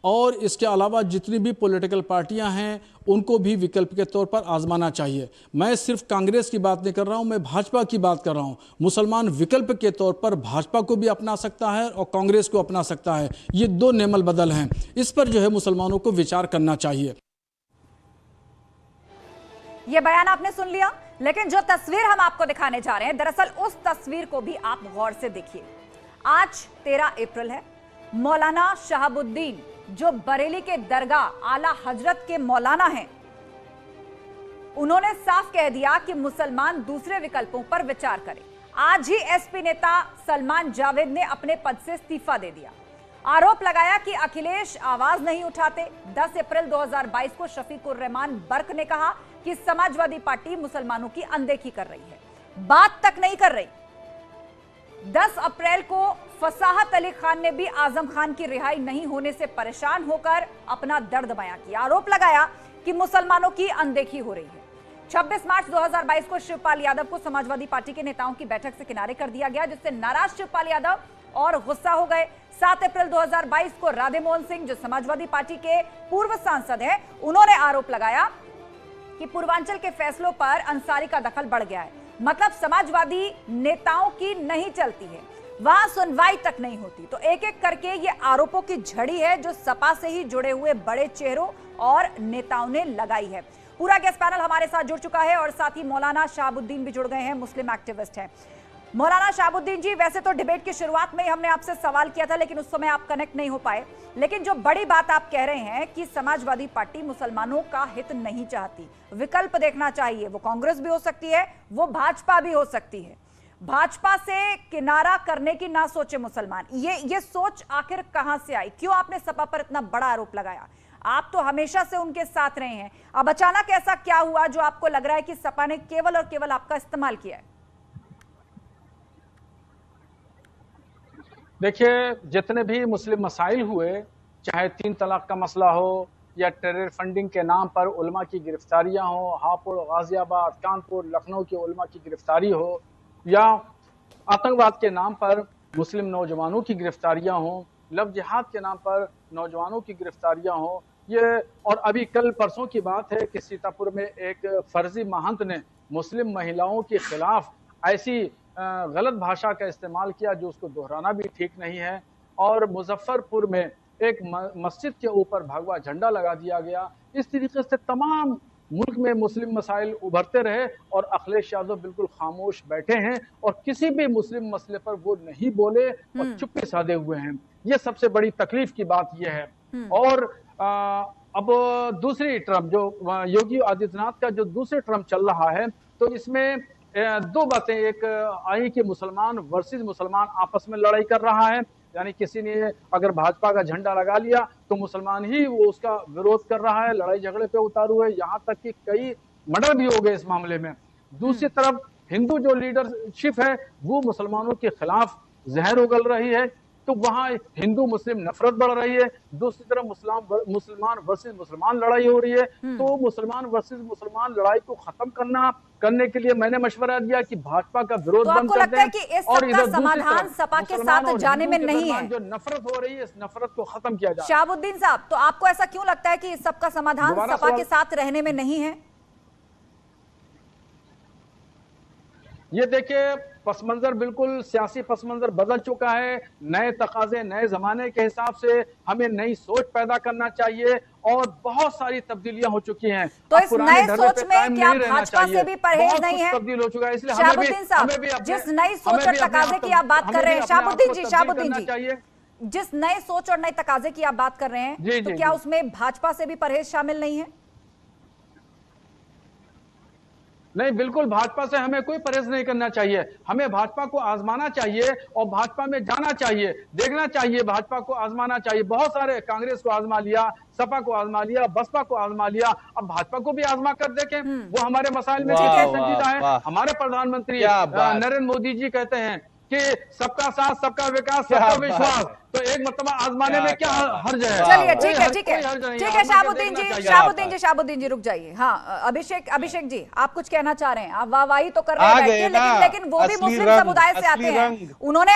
और इसके अलावा जितनी भी पॉलिटिकल पार्टियां हैं उनको भी विकल्प के तौर पर आजमाना चाहिए। मैं सिर्फ कांग्रेस की बात नहीं कर रहा हूं, मैं भाजपा की बात कर रहा हूं। मुसलमान विकल्प के तौर पर भाजपा को भी अपना सकता है और कांग्रेस को अपना सकता है। ये 2 नेमल बदल हैं, इस पर जो है मुसलमानों को विचार करना चाहिए। ये बयान आपने सुन लिया। लेकिन जो तस्वीर हम आपको दिखाने जा रहे हैं, दरअसल उस तस्वीर को भी आप गौर से देखिए। आज 13 अप्रैल है। मौलाना शहाबुद्दीन जो बरेली के दरगाह आला हजरत के मौलाना हैं, उन्होंने साफ कह दिया कि मुसलमान दूसरे विकल्पों पर विचार करें। आज ही एसपी नेता सलमान जावेद ने अपने पद से इस्तीफा दे दिया। आरोप लगाया कि अखिलेश आवाज नहीं उठाते। 10 अप्रैल 2022 को शफीकुर रहमान बर्क ने कहा कि समाजवादी पार्टी मुसलमानों की अनदेखी कर रही है, बात तक नहीं कर रही। 10 अप्रैल को फसाहत अली खान ने भी आजम खान की रिहाई नहीं होने से परेशान होकर अपना दर्द बयां किया। आरोप लगाया कि मुसलमानों की अनदेखी हो रही है। 26 मार्च 2022 को शिवपाल यादव को समाजवादी पार्टी के नेताओं की बैठक से किनारे कर दिया गया, जिससे नाराज शिवपाल यादव और गुस्सा हो गए। 7 अप्रैल 2022 को राधे मोहन सिंह जो समाजवादी पार्टी के पूर्व सांसद हैं, उन्होंने आरोप लगाया कि पूर्वांचल के फैसलों पर अंसारी का दखल बढ़ गया है। मतलब समाजवादी नेताओं की नहीं चलती है, वहां सुनवाई तक नहीं होती। तो एक एक करके ये आरोपों की झड़ी है जो सपा से ही जुड़े हुए बड़े चेहरों और नेताओं ने लगाई है। पूरा गेस्ट पैनल हमारे साथ जुड़ चुका है और साथ ही मौलाना शहाबुद्दीन भी जुड़ गए हैं, मुस्लिम एक्टिविस्ट हैं। मौलाना शहाबुद्दीन जी, वैसे तो डिबेट की शुरुआत में ही हमने आपसे सवाल किया था, लेकिन उस समय आप कनेक्ट नहीं हो पाए। लेकिन जो बड़ी बात आप कह रहे हैं कि समाजवादी पार्टी मुसलमानों का हित नहीं चाहती, विकल्प देखना चाहिए। वो कांग्रेस भी हो सकती है, वो भाजपा भी हो सकती है। भाजपा से किनारा करने की ना सोचे मुसलमान, ये सोच आखिर कहां से आई? क्यों आपने सपा पर इतना बड़ा आरोप लगाया? आप तो हमेशा से उनके साथ रहे हैं, अब अचानक ऐसा क्या हुआ जो आपको लग रहा है कि सपा ने केवल और केवल आपका इस्तेमाल किया है? देखिए, जितने भी मुस्लिम मसाइल हुए, चाहे 3 तलाक का मसला हो या टेरर फंडिंग के नाम पर उलमा की गिरफ्तारियां हो, हापुड़, गाजियाबाद, कानपुर, लखनऊ की उलमा की गिरफ्तारी हो, या आतंकवाद के नाम पर मुस्लिम नौजवानों की गिरफ्तारियां हो, लव जिहाद के नाम पर नौजवानों की गिरफ्तारियां हो, ये और अभी कल परसों की बात है कि सीतापुर में एक फर्जी महंत ने मुस्लिम महिलाओं के खिलाफ ऐसी गलत भाषा का इस्तेमाल किया जो उसको दोहराना भी ठीक नहीं है। और मुजफ्फरपुर में एक मस्जिद के ऊपर भगवा झंडा लगा दिया गया। इस तरीके से तमाम मुल्क में मुस्लिम मसाइल उभरते रहे और अखिलेश यादव बिल्कुल खामोश बैठे हैं और किसी भी मुस्लिम मसले पर वो नहीं बोले और चुप्पी साधे हुए हैं। ये सबसे बड़ी तकलीफ की बात यह है। और अब दूसरी टर्म जो योगी आदित्यनाथ का जो दूसरी टर्म चल रहा है, तो इसमें 2 बातें एक आई कि मुसलमान वर्सेस मुसलमान आपस में लड़ाई कर रहा है, यानी किसी ने अगर भाजपा का झंडा लगा लिया तो मुसलमान ही वो उसका विरोध कर रहा है, लड़ाई झगड़े पे उतारू है, यहाँ तक कि कई मर्डर भी हो गए इस मामले में। दूसरी तरफ हिंदू जो लीडरशिप है वो मुसलमानों के खिलाफ जहर उगल रही है, तो वहां हिंदू मुस्लिम नफरत बढ़ रही है। दूसरी तरफ मुसलमान वर्सेस मुसलमान लड़ाई हो रही है। तो मुसलमान वर्सेस मुसलमान लड़ाई को खत्म करने के लिए मैंने मशवरा दिया कि भाजपा का विरोध तो बंद कर दें। कि इस सबका समाधान सपा के साथ जाने में नहीं है, जो नफरत हो रही है इस नफरत को खत्म किया जाए। शहाबुद्दीन साहब, तो आपको ऐसा क्यों लगता है कि इस सबका समाधान सपा के साथ रहने में नहीं है? ये देखिए, पसमंजर बिल्कुल सियासी पसमंजर बदल चुका है। नए तकाजे, नए जमाने के हिसाब से हमें नई सोच पैदा करना चाहिए और बहुत सारी तब्दीलियां हो चुकी हैं। तो इस नए सोच में क्या भाजपा से भी परहेज नहीं है? तब्दील हो चुका है, इसलिए शहाबुद्दीन साहब, जिस नई सोच और तकाजे की आप बात कर रहे हैं, शहाबुद्दीन जी, जिस नए सोच और नए तकाजे की आप बात कर रहे हैं, तो क्या उसमें भाजपा से भी परहेज शामिल नहीं है? नहीं, बिल्कुल भाजपा से हमें कोई परहेज नहीं करना चाहिए। हमें भाजपा को आजमाना चाहिए और भाजपा में जाना चाहिए, देखना चाहिए, भाजपा को आजमाना चाहिए। बहुत सारे, कांग्रेस को आजमा लिया, सपा को आजमा लिया, बसपा को आजमा लिया, अब भाजपा को भी आजमा कर देखें। वो हमारे मसाइल में संजीदा है। हमारे प्रधानमंत्री नरेंद्र मोदी जी कहते हैं कि सबका साथ, सबका विकास, सबका विश्वास, तो एक मतलब आजमाने में क्या हर्ज है? चलिए, ठीक है शहाबुद्दीन जी रुक जाइए। हाँ, अभिषेक जी, आप कुछ कहना चाह रहे हैं? आप वाहवाही तो कर रहे हैं, लेकिन वो भी मुस्लिम समुदाय से आते हैं। उन्होंने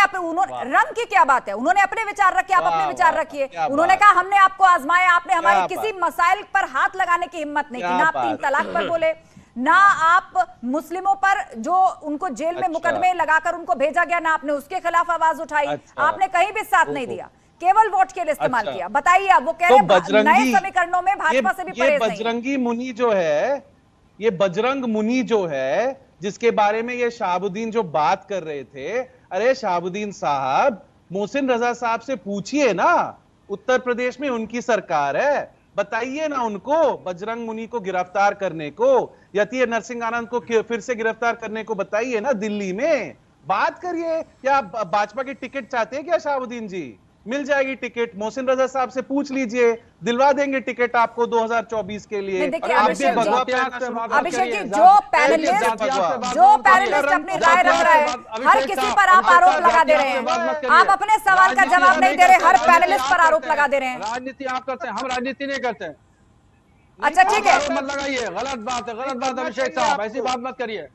रंग की क्या बात है? उन्होंने अपने विचार रखे, आप अपने विचार रखिए। उन्होंने कहा हमने आपको आजमाया, आपने हमारे किसी मसाइल पर हाथ लगाने की हिम्मत नहीं की। ना आप 3 तलाक पर बोले, ना आप मुस्लिमों पर जो उनको जेल में मुकदमे लगाकर उनको भेजा गया, ना आपने उसके खिलाफ आवाज उठाई। आपने कहीं भी साथ नहीं दिया, केवल वोट के लिए इस्तेमाल किया। बताइए, अब वो कह रहे हैं नए समीकरणों में भाजपा से भी परहेज नहीं। बजरंगी मुनि जो है, ये बजरंग मुनि जो है, जिसके बारे में ये शहाबुद्दीन जो बात कर रहे थे, अरे शहाबुद्दीन साहब, मोहसिन रजा साहब से पूछिए ना, उत्तर प्रदेश में उनकी सरकार है, बताइए ना उनको बजरंग मुनि को गिरफ्तार करने को, यतीय नरसिंह आनंद को फिर से गिरफ्तार करने को बताइए ना दिल्ली में, बात करिए। क्या भाजपा की टिकट चाहते हैं क्या शहाबुद्दीन जी? मिल जाएगी टिकट, मोहसिन रजा साहब से पूछ लीजिए, दिलवा देंगे टिकट आपको 2024 के लिए। अभिषेक जी, जो पैनलिस्ट अपनी राय रख रहा है, हर किसी पर आप आरोप लगा दे रहे हैं, आप अपने सवाल का जवाब नहीं दे रहे, हर पैनलिस्ट पर आरोप लगा दे रहे हैं। राजनीति आप करते हैं, हम राजनीति नहीं करते हैं। अच्छा ठीक है, मत लगाइए, गलत बात है, गलत बात है अभिषेक साहब, ऐसी बात मत करिए।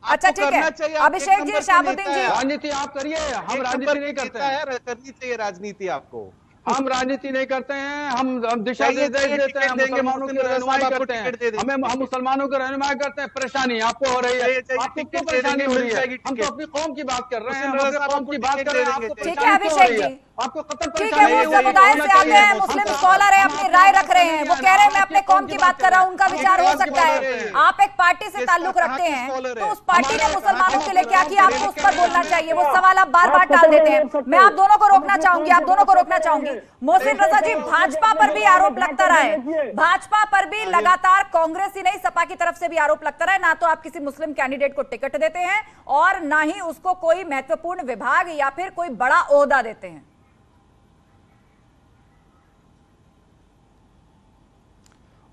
अच्छा ठीक है, अभिषेक जी, शहाबुद्दीन जी, राजनीति आप करिए, हम राजनीति नहीं करते हैं। करनी चाहिए राजनीति आपको। हम राजनीति नहीं करते हैं, हम दिशा निर्देश देते हैं, मुसलमानों की रहनुमाई करते हैं, हम मुसलमानों की रहनुमाई करते हैं। परेशानी आपको हो रही है, आपको क्यों परेशानी हो रही है? हम तो अपनी कौम की बात कर रहे हैं, हम अपनी कौम की बात कर रहे हैं, आपको ठीक है अभिषेक जी, आपको कतल ठीक है, वो समुदाय से आते हैं, मुस्लिम स्कॉलर है, अपनी राय रख रहे हैं, वो कह रहे हैं मैं अपने कौम की बात कर रहा हूँ, उनका विचार हो सकता है। आप एक पार्टी से ताल्लुक रखते हैं, तो उस पार्टी ने मुसलमानों के लिए क्या किया, आपको उस पर बोलना चाहिए। वो सवाल आप बार बार टाल देते हैं। मैं आप दोनों को रोकना चाहूंगी, आप दोनों को रोकना चाहूंगी। मोहसिन रजा जी, भाजपा पर भी आरोप लगता रहा है, भाजपा पर भी लगातार, कांग्रेस ही नहीं सपा की तरफ से भी आरोप लगता रहा है, ना तो आप किसी मुस्लिम कैंडिडेट को टिकट देते हैं और ना ही उसको कोई महत्वपूर्ण विभाग या फिर कोई बड़ा ओहदा देते हैं।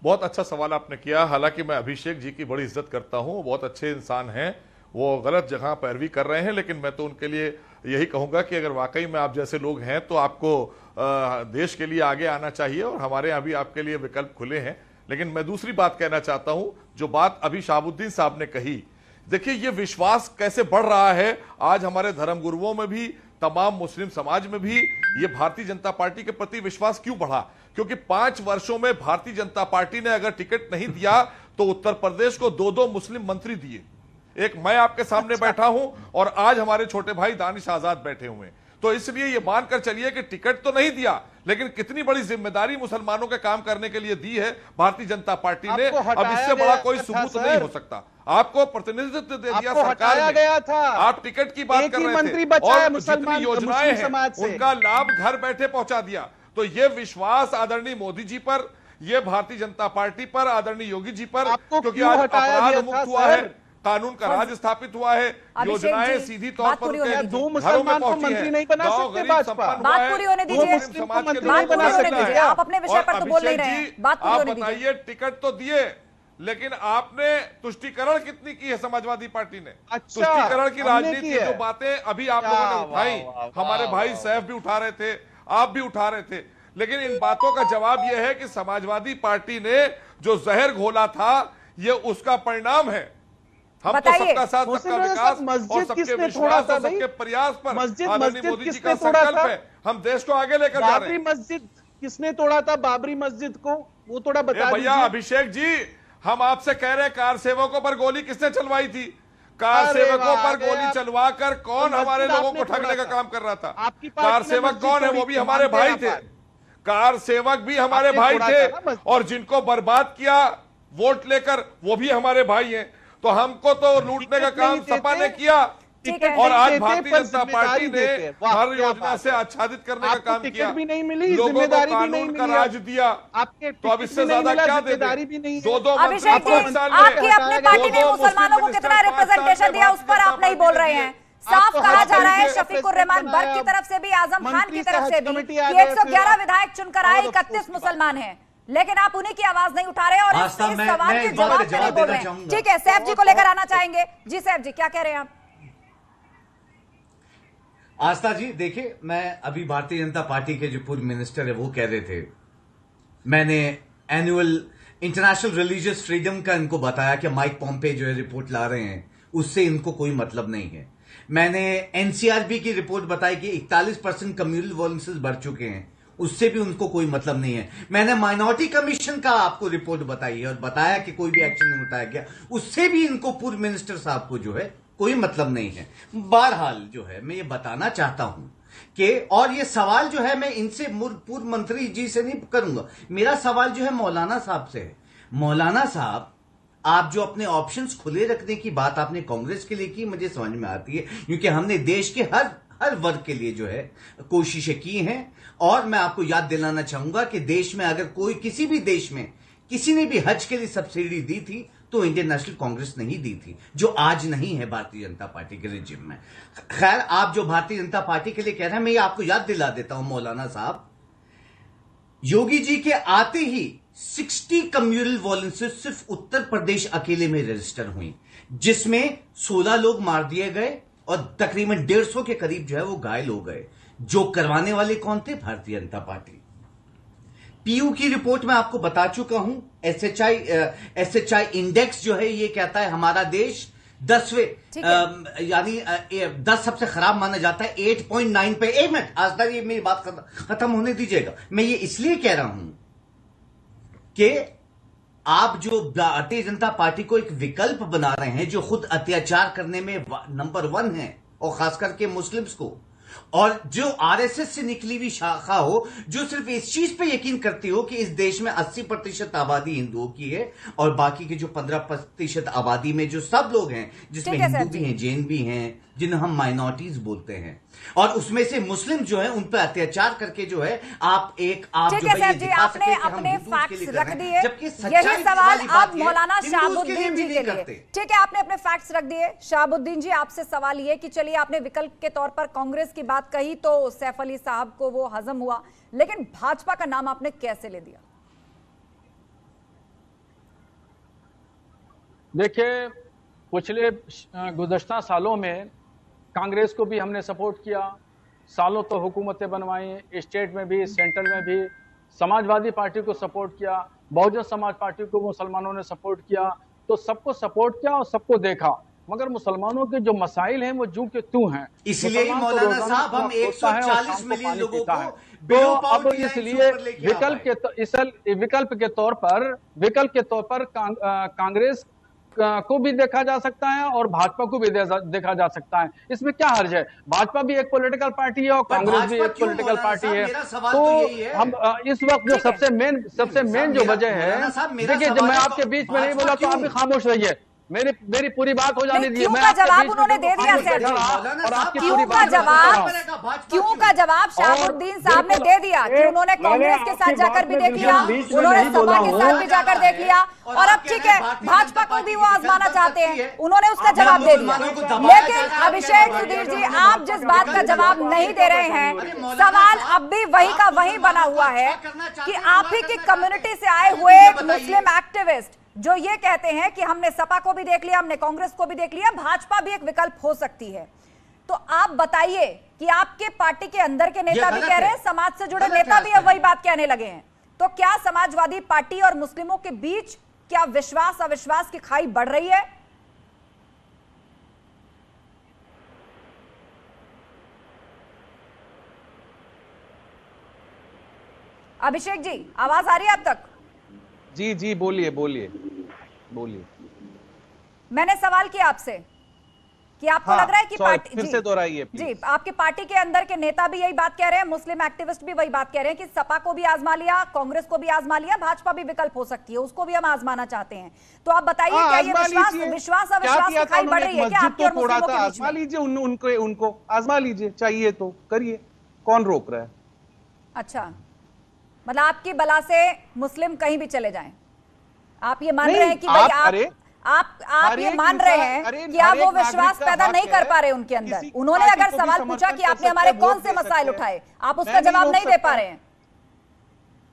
बहुत अच्छा सवाल आपने किया। हालांकि मैं अभिषेक जी की बड़ी इज्जत करता हूं, बहुत अच्छे इंसान हैं, वो गलत जगह पैरवी कर रहे हैं, लेकिन मैं तो उनके लिए यही कहूंगा कि अगर वाकई में आप जैसे लोग हैं तो आपको देश के लिए आगे आना चाहिए और हमारे यहाँ भी आपके लिए विकल्प खुले हैं। लेकिन मैं दूसरी बात कहना चाहता हूं, जो बात अभी शहाबुद्दीन साहब ने कही, देखिए ये विश्वास कैसे बढ़ रहा है आज हमारे धर्मगुरुओं में भी, तमाम मुस्लिम समाज में भी। ये भारतीय जनता पार्टी के प्रति विश्वास क्यों बढ़ा? क्योंकि 5 वर्षों में भारतीय जनता पार्टी ने अगर टिकट नहीं दिया तो उत्तर प्रदेश को 2-2 मुस्लिम मंत्री दिए। एक मैं आपके सामने बैठा हूं और आज हमारे छोटे भाई दानिश आजाद बैठे हुए। तो इसलिए ये मानकर चलिए कि टिकट तो नहीं दिया, लेकिन कितनी बड़ी जिम्मेदारी मुसलमानों के काम करने के लिए दी है भारतीय जनता पार्टी ने। अब इससे बड़ा कोई सबूत नहीं हो सकता। आपको प्रतिनिधित्व दे दिया सरकार ने, गया था, आप टिकट की बात कर रहे थे और जितनी योजनाएं हैं उनका लाभ घर बैठे पहुंचा दिया। तो ये विश्वास आदरणीय मोदी जी पर, ये भारतीय जनता पार्टी पर, आदरणीय योगी जी पर, क्योंकि आज अपराध मुक्त हुआ है, कानून का राज स्थापित हुआ है, योजनाएं सीधी तौर पर दो मुसलमान को मंत्री नहीं बना सकते भाजपा। बात पूरी होने दीजिए, आप अपने विषय पर तो बोल नहीं रहे हैं, बात पूरी होने दीजिए। बताइए, टिकट तो दिए, लेकिन आपने तुष्टीकरण कितनी की है समाजवादी पार्टी ने? तुष्टीकरण की राजनीति की जो बातें अभी आप लोगों ने उठाई, हमारे भाई सैफ भी उठा रहे थे, आप भी उठा रहे थे, लेकिन इन बातों का जवाब यह है कि समाजवादी पार्टी ने जो जहर घोला था ये उसका परिणाम है। हम तो सबका साथ, सबका विकास और सबके विश्वास और सबके प्रयास पर आदरणीय मोदी जी का संकल्प है, हम देश को आगे लेकर जा रहे हैं। बाबरी मस्जिद किसने तोड़ा था? बाबरी मस्जिद को वो थोड़ा बता दीजिए। भैया अभिषेक जी, हम आपसे कह रहे हैं कार सेवकों पर गोली किसने चलवाई थी? कार सेवकों पर गोली चलवाकर कौन हमारे लोगों को ठगने का काम कर रहा था? कार सेवक कौन है? वो भी हमारे भाई थे, कार सेवक भी हमारे भाई थे, और जिनको बर्बाद किया वोट लेकर वो भी हमारे भाई हैं। तो हमको तो लूटने का काम सपा ने किया और आज भारतीय जनता पार्टी ने हर योजना से आच्छादित करने का काम किया, भी नहीं मिली, लोगों को कानून का राज दिया। तो अब इससे ज्यादा क्या दे दे? दो अभिषेक जी, आपकी अपनी पार्टी ने मुसलमानों को कितना रिप्रेजेंटेशन दिया उस पर आप नहीं बोल रहे हैं। साफ कहा जा रहा है शफीकुर रहमान बर्क की तरफ से भी, आजम खान की तरफ से भी, कि 111 विधायक चुनकर आए, 31 मुसलमान हैं, लेकिन आप उन्हीं की आवाज नहीं उठा रहे और इस सवाल के जवाब में नहीं बोल रहे हैं। ठीक है, सैफ जी को लेकर आना चाहेंगे। जी सैफ जी, क्या कह रहे हैं आप? आस्था जी, देखिए, मैं अभी भारतीय जनता पार्टी के जो पूर्व मिनिस्टर है वो कह रहे थे, मैंने एनुअल इंटरनेशनल रिलीजियस फ्रीडम का इनको बताया कि माइक पॉम्पे जो है रिपोर्ट ला रहे हैं उससे इनको कोई मतलब नहीं है। मैंने एनसीआरबी की रिपोर्ट बताई कि 41% कम्युनल वॉयलेंसेस बढ़ चुके हैं, उससे भी उनको कोई मतलब नहीं है। मैंने माइनॉरिटी कमीशन का आपको रिपोर्ट बताई है और बताया कि कोई भी एक्शन नहीं उठाया गया, उससे भी इनको पूर्व मिनिस्टर साहब को जो है कोई मतलब नहीं है। बहरहाल जो है मैं ये बताना चाहता हूं कि, और ये सवाल जो है मैं इनसे पूर्व मंत्री जी से नहीं करूंगा, मेरा सवाल जो है मौलाना साहब से है। मौलाना साहब, आप जो अपने ऑप्शंस खुले रखने की बात आपने कांग्रेस के लिए की, मुझे समझ में आती है, क्योंकि हमने देश के हर वर्ग के लिए जो है कोशिशें की हैं। और मैं आपको याद दिलाना चाहूंगा कि देश में अगर कोई किसी भी देश में किसी ने भी हज के लिए सब्सिडी दी थी तो इंडियन नेशनल कांग्रेस नहीं दी थी, जो आज नहीं है भारतीय जनता पार्टी के रिजिम में। खैर, आप जो भारतीय जनता पार्टी के लिए कह रहे हैं, मैं ये आपको याद दिला देता हूं मौलाना साहब, योगी जी के आते ही 60 कम्युनल वॉयलेंसेस सिर्फ उत्तर प्रदेश अकेले में रजिस्टर हुई, जिसमें 16 लोग मार दिए गए और तकरीबन 150 के करीब जो है वो घायल हो गए। जो करवाने वाले कौन थे? भारतीय जनता पार्टी। पीयू की रिपोर्ट में आपको बता चुका हूं, एसएचआई इंडेक्स जो है ये कहता है हमारा देश 10वें यानी 10 सबसे खराब माना जाता है, 8.9 पे। एक मिनट आजदार, ये मेरी बात खत्म होने दीजिएगा। मैं ये इसलिए कह रहा हूं कि आप जो भारतीय जनता पार्टी को एक विकल्प बना रहे हैं, जो खुद अत्याचार करने में नंबर 1 है, और खास करके मुस्लिम्स को, और जो आरएसएस से निकली हुई शाखा हो, जो सिर्फ इस चीज पे यकीन करती हो कि इस देश में 80% आबादी हिंदुओं की है और बाकी की जो 15% आबादी में जो सब लोग हैं, जिसमें हिंदू भी हैं, जैन भी हैं, जिन्हें हम माइनॉरिटीज बोलते हैं, और उसमें से मुस्लिम जो है उन पर अत्याचार करके जो है आप जो जी, आपने अपने फैक्ट्स रख दिए। यही सवाल अब मौलाना शहाबुद्दीन जी के लिए। ठीक है, आपने अपने फैक्ट्स रख दिए। शहाबुद्दीन जी, आपसे सवाल ये कि चलिए आपने विकल्प के तौर पर कांग्रेस की बात कही तो सैफ अली साहब को वो हजम हुआ, लेकिन भाजपा का नाम आपने कैसे ले दिया? देखिए, पिछले गुज़श्ता सालों में कांग्रेस को भी हमने सपोर्ट किया, सालों तो हुकूमतें बनवाई, स्टेट में भी, सेंट्रल में भी। समाजवादी पार्टी को सपोर्ट किया, बहुजन समाज पार्टी को मुसलमानों ने सपोर्ट किया, तो सबको सपोर्ट किया और सबको देखा, मगर मुसलमानों के जो मसाइल हैं वो जू के तू हैं। इसलिए मौलाना साहब हम 140 मिलियन लोगों को तो अब इसलिए विकल्प के तौर पर कांग्रेस को भी देखा जा सकता है और भाजपा को भी देखा जा सकता है। इसमें क्या हर्ज है? भाजपा भी एक पॉलिटिकल पार्टी है और कांग्रेस भी एक पॉलिटिकल पार्टी है। तो हम इस वक्त जो सबसे मेन जो वजह है, देखिए, जब मैं आपके बीच में नहीं बोला तो आप भी खामोश रहिए, मेरी पूरी बात हो जाने दीजिए। क्यों का जवाब उन्होंने दे दिया सर? क्यों का जवाब शहाबुद्दीन साहब ने दे दिया कि उन्होंने कांग्रेस के साथ जाकर भी देख लिया, उन्होंने सपा के साथ भी जाकर देख लिया, और अब ठीक है भाजपा को भी वो आजमाना चाहते हैं, उन्होंने उसका जवाब दे दिया। लेकिन अभिषेक सुधीर जी, आप जिस बात का जवाब नहीं दे रहे हैं, सवाल अब भी वही का वही बना हुआ है कि आप ही की कम्युनिटी से आए हुए एक मुस्लिम एक्टिविस्ट जो ये कहते हैं कि हमने सपा को भी देख लिया, हमने कांग्रेस को भी देख लिया, भाजपा भी एक विकल्प हो सकती है। तो आप बताइए कि आपके पार्टी के अंदर के नेता भी कह रहे हैं, समाज से जुड़े नेता भी अब वही बात कहने लगे हैं, तो क्या समाजवादी पार्टी और मुस्लिमों के बीच क्या विश्वास अविश्वास की खाई बढ़ रही है? अभिषेक जी, आवाज आ रही है अब तक? जी, बोलिए। मैंने सवाल किया आपसे कि आपको लग रहा है कि पार्टी, फिर से दोहराइए जी, आपकी पार्टी के अंदर के नेता भी यही बात कह रहे हैं, मुस्लिम एक्टिविस्ट भी वही बात कह रहे हैं कि सपा को भी आजमा लिया, कांग्रेस को भी आजमा लिया, भाजपा भी विकल्प हो सकती है, उसको भी हम आजमाना चाहते हैं। तो आप बताइए, क्या ये विश्वास अविश्वास की खाई बढ़ रही है क्या आपके और मुस्लिमों के बीच में? आजमा लीजिए, उनको आजमा लीजिए, चाहिए तो करिए, कौन रोक रहा है? अच्छा, मतलब आपकी बला से मुस्लिम कहीं भी चले जाएं, आप ये मान रहे हैं कि भाई आप ये मान रहे हैं कि आप वो विश्वास पैदा नहीं कर पा रहे उनके अंदर? उन्होंने अगर सवाल पूछा कि आपने हमारे कौन से मसाइल उठाए, आप उसका जवाब नहीं दे पा रहे हैं।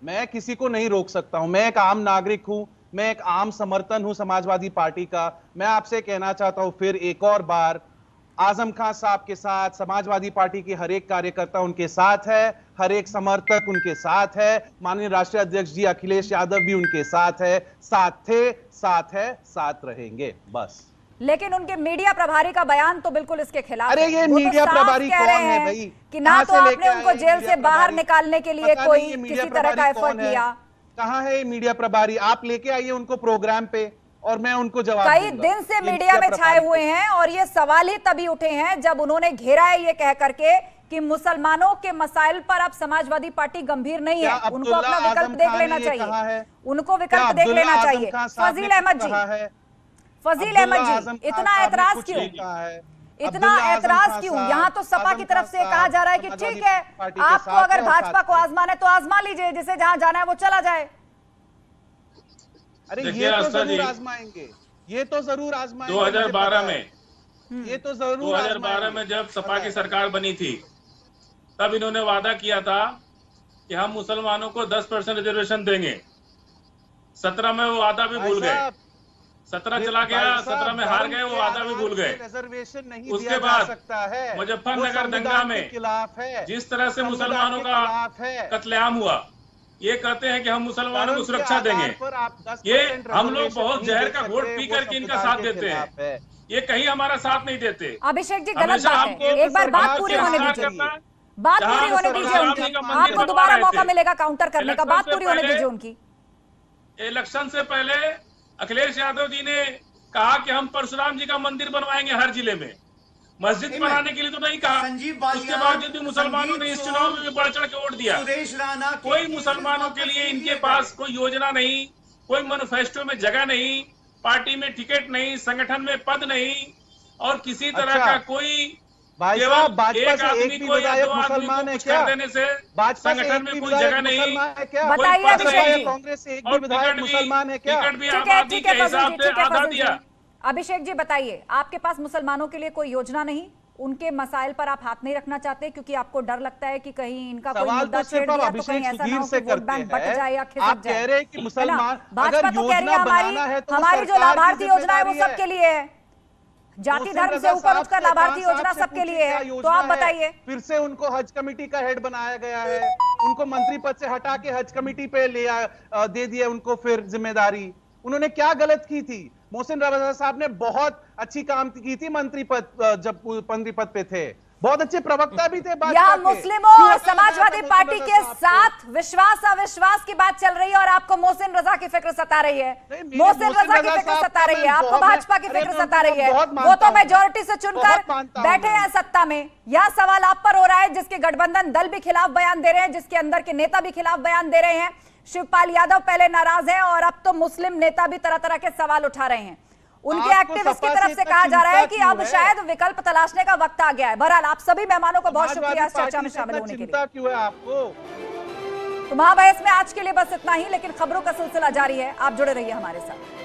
मैं किसी को नहीं रोक सकता हूं, मैं एक आम नागरिक हूं, मैं एक आम समर्थन हूं समाजवादी पार्टी का। मैं आपसे कहना चाहता हूं फिर एक और बार, आजम खान साहब के साथ, समाजवादी पार्टी के हर एक कार्यकर्ता उनके साथ है, हर एक समर्थक उनके साथ है, माननीय राष्ट्रीय अध्यक्ष जी अखिलेश यादव भी उनके साथ है, साथ थे, साथ है, साथ रहेंगे, बस। लेकिन उनके मीडिया प्रभारी का बयान तो बिल्कुल इसके खिलाफ। अरे ये मीडिया प्रभारी कौन है भाई? कि ना तो आपने उनको जेल से बाहर निकालने के लिए कोई किसी तरह का एफर्ट किया। कहाँ है मीडिया प्रभारी? आप लेके आइए उनको प्रोग्राम पे और मैं उनको जवाब कई दिन से मीडिया में छाए हुए हैं और ये सवाल ही तभी उठे हैं जब उन्होंने घेरा है ये कह करके कि मुसलमानों के मसाइल पर अब समाजवादी पार्टी गंभीर नहीं है, उनको अपना विकल्प देख लेना चाहिए, उनको विकल्प देख लेना चाहिए। फजील अहमद जी, फजील अहमद जी, इतना एतराज क्यों? इतना एतराज क्यों? यहाँ तो सपा की तरफ से कहा जा रहा है कि ठीक है, आपको अगर भाजपा को आजमाना है तो आजमा लीजिए, जिसे जहां जाना है वो चला जाए। अरे ये तो जरूर आजमाएंगे, ये तो जरूर आजमाएंगे। 2012 में, ये तो जरूर 2012 में जब सपा की सरकार बनी थी, तब इन्होंने वादा किया था कि हम मुसलमानों को 10% रिजर्वेशन देंगे। 17 में वो वादा भी भूल गए, 17 चला गया, 17 में हार गए, वो वादा भी भूल गए। रिजर्वेशन नहीं उसके बाद मुजफ्फरनगर दंगा में जिस तरह से मुसलमानों का कत्लेआम हुआ, ये कहते हैं कि हम मुसलमानों को सुरक्षा देंगे। ये हम लोग बहुत जहर का घोट पी करके इनका साथ देते हैं, ये कहीं हमारा साथ नहीं देते। अभिषेक जी गलत बात है, एक बार बात पूरी होने दीजिए, बात पूरी होने दीजिए उनकी, आपको दोबारा मौका मिलेगा काउंटर करने का, बात पूरी होने दीजिए उनकी। इलेक्शन से पहले अखिलेश यादव जी ने कहा कि हम परशुराम जी का मंदिर बनवाएंगे हर जिले में, मस्जिद बनाने के लिए तो नहीं कहा। उसके बावजूद भी मुसलमानों ने इस चुनाव में भी बढ़ चढ़ के वोट दिया। कोई मुसलमानों के लिए इनके पास कोई योजना नहीं, कोई मैनिफेस्टो में जगह नहीं, पार्टी में टिकट नहीं, संगठन में पद नहीं, और किसी तरह का कोई भाई साहब, भाजपा से एक भी विधायक मुसलमान है क्या? देने से भाजपा से संगठन में कोई जगह नहीं, बताइए अभिषेक जी। कांग्रेस से एक भी विधायक मुसलमान है क्या? टिकट भी आबादी के हिसाब से आधा दिया। अभिषेक जी बताइए, आपके पास मुसलमानों के लिए कोई योजना नहीं, उनके मसाइल पर आप हाथ नहीं रखना चाहते क्योंकि आपको डर लगता है कि कहीं इनका कोई मुद्दा छेड़ दिया तो कहीं ऐसा ना हो कि वोट बैंक बट जाए या खिसक जाए। कह रहे हैं कि मुसलमान, भाजपा तो कह रही है हमारी जो लाभार्थी योजना है वो सबके लिए है, जाति धर्म से ऊपर उठकर लाभार्थी योजना सबके लिए है, तो आप बताइए। फिर से उनको हज कमेटी का हेड बनाया गया है, उनको मंत्री पद से हटा के हज कमेटी पे दे दिया उनको फिर जिम्मेदारी। उन्होंने क्या गलत की थी? मोहसिन रजा साहब ने बहुत अच्छी काम की थी मंत्री पद, जब मंत्री पद पे थे, बहुत अच्छे प्रवक्ता भी थे। यहाँ मुस्लिमों और समाजवादी पार्टी के साथ विश्वास अविश्वास की बात चल रही है और आपको मोहसिन रजा की फिक्र सता रही है, मोहसिन रजा की फिक्र सता रही है, आपको भाजपा की फिक्र सता रही है। वो तो मेजोरिटी से चुनकर बैठे हैं सत्ता में। यह सवाल आप पर हो रहा है जिसके गठबंधन दल भी खिलाफ बयान दे रहे हैं, जिसके अंदर के नेता भी खिलाफ बयान दे रहे हैं। शिवपाल यादव पहले नाराज है और अब तो मुस्लिम नेता भी तरह तरह के सवाल उठा रहे हैं। उनके एक्टिविस्ट की तरफ से कहा जा रहा है कि अब शायद विकल्प तलाशने का वक्त आ गया है। बहरहाल आप सभी मेहमानों को बहुत शुक्रिया इस चर्चा में शामिल होने के लिए। क्यों है आपको? तो महाबहस में आज के लिए बस इतना ही, लेकिन खबरों का सिलसिला जारी है, आप जुड़े रहिए हमारे साथ।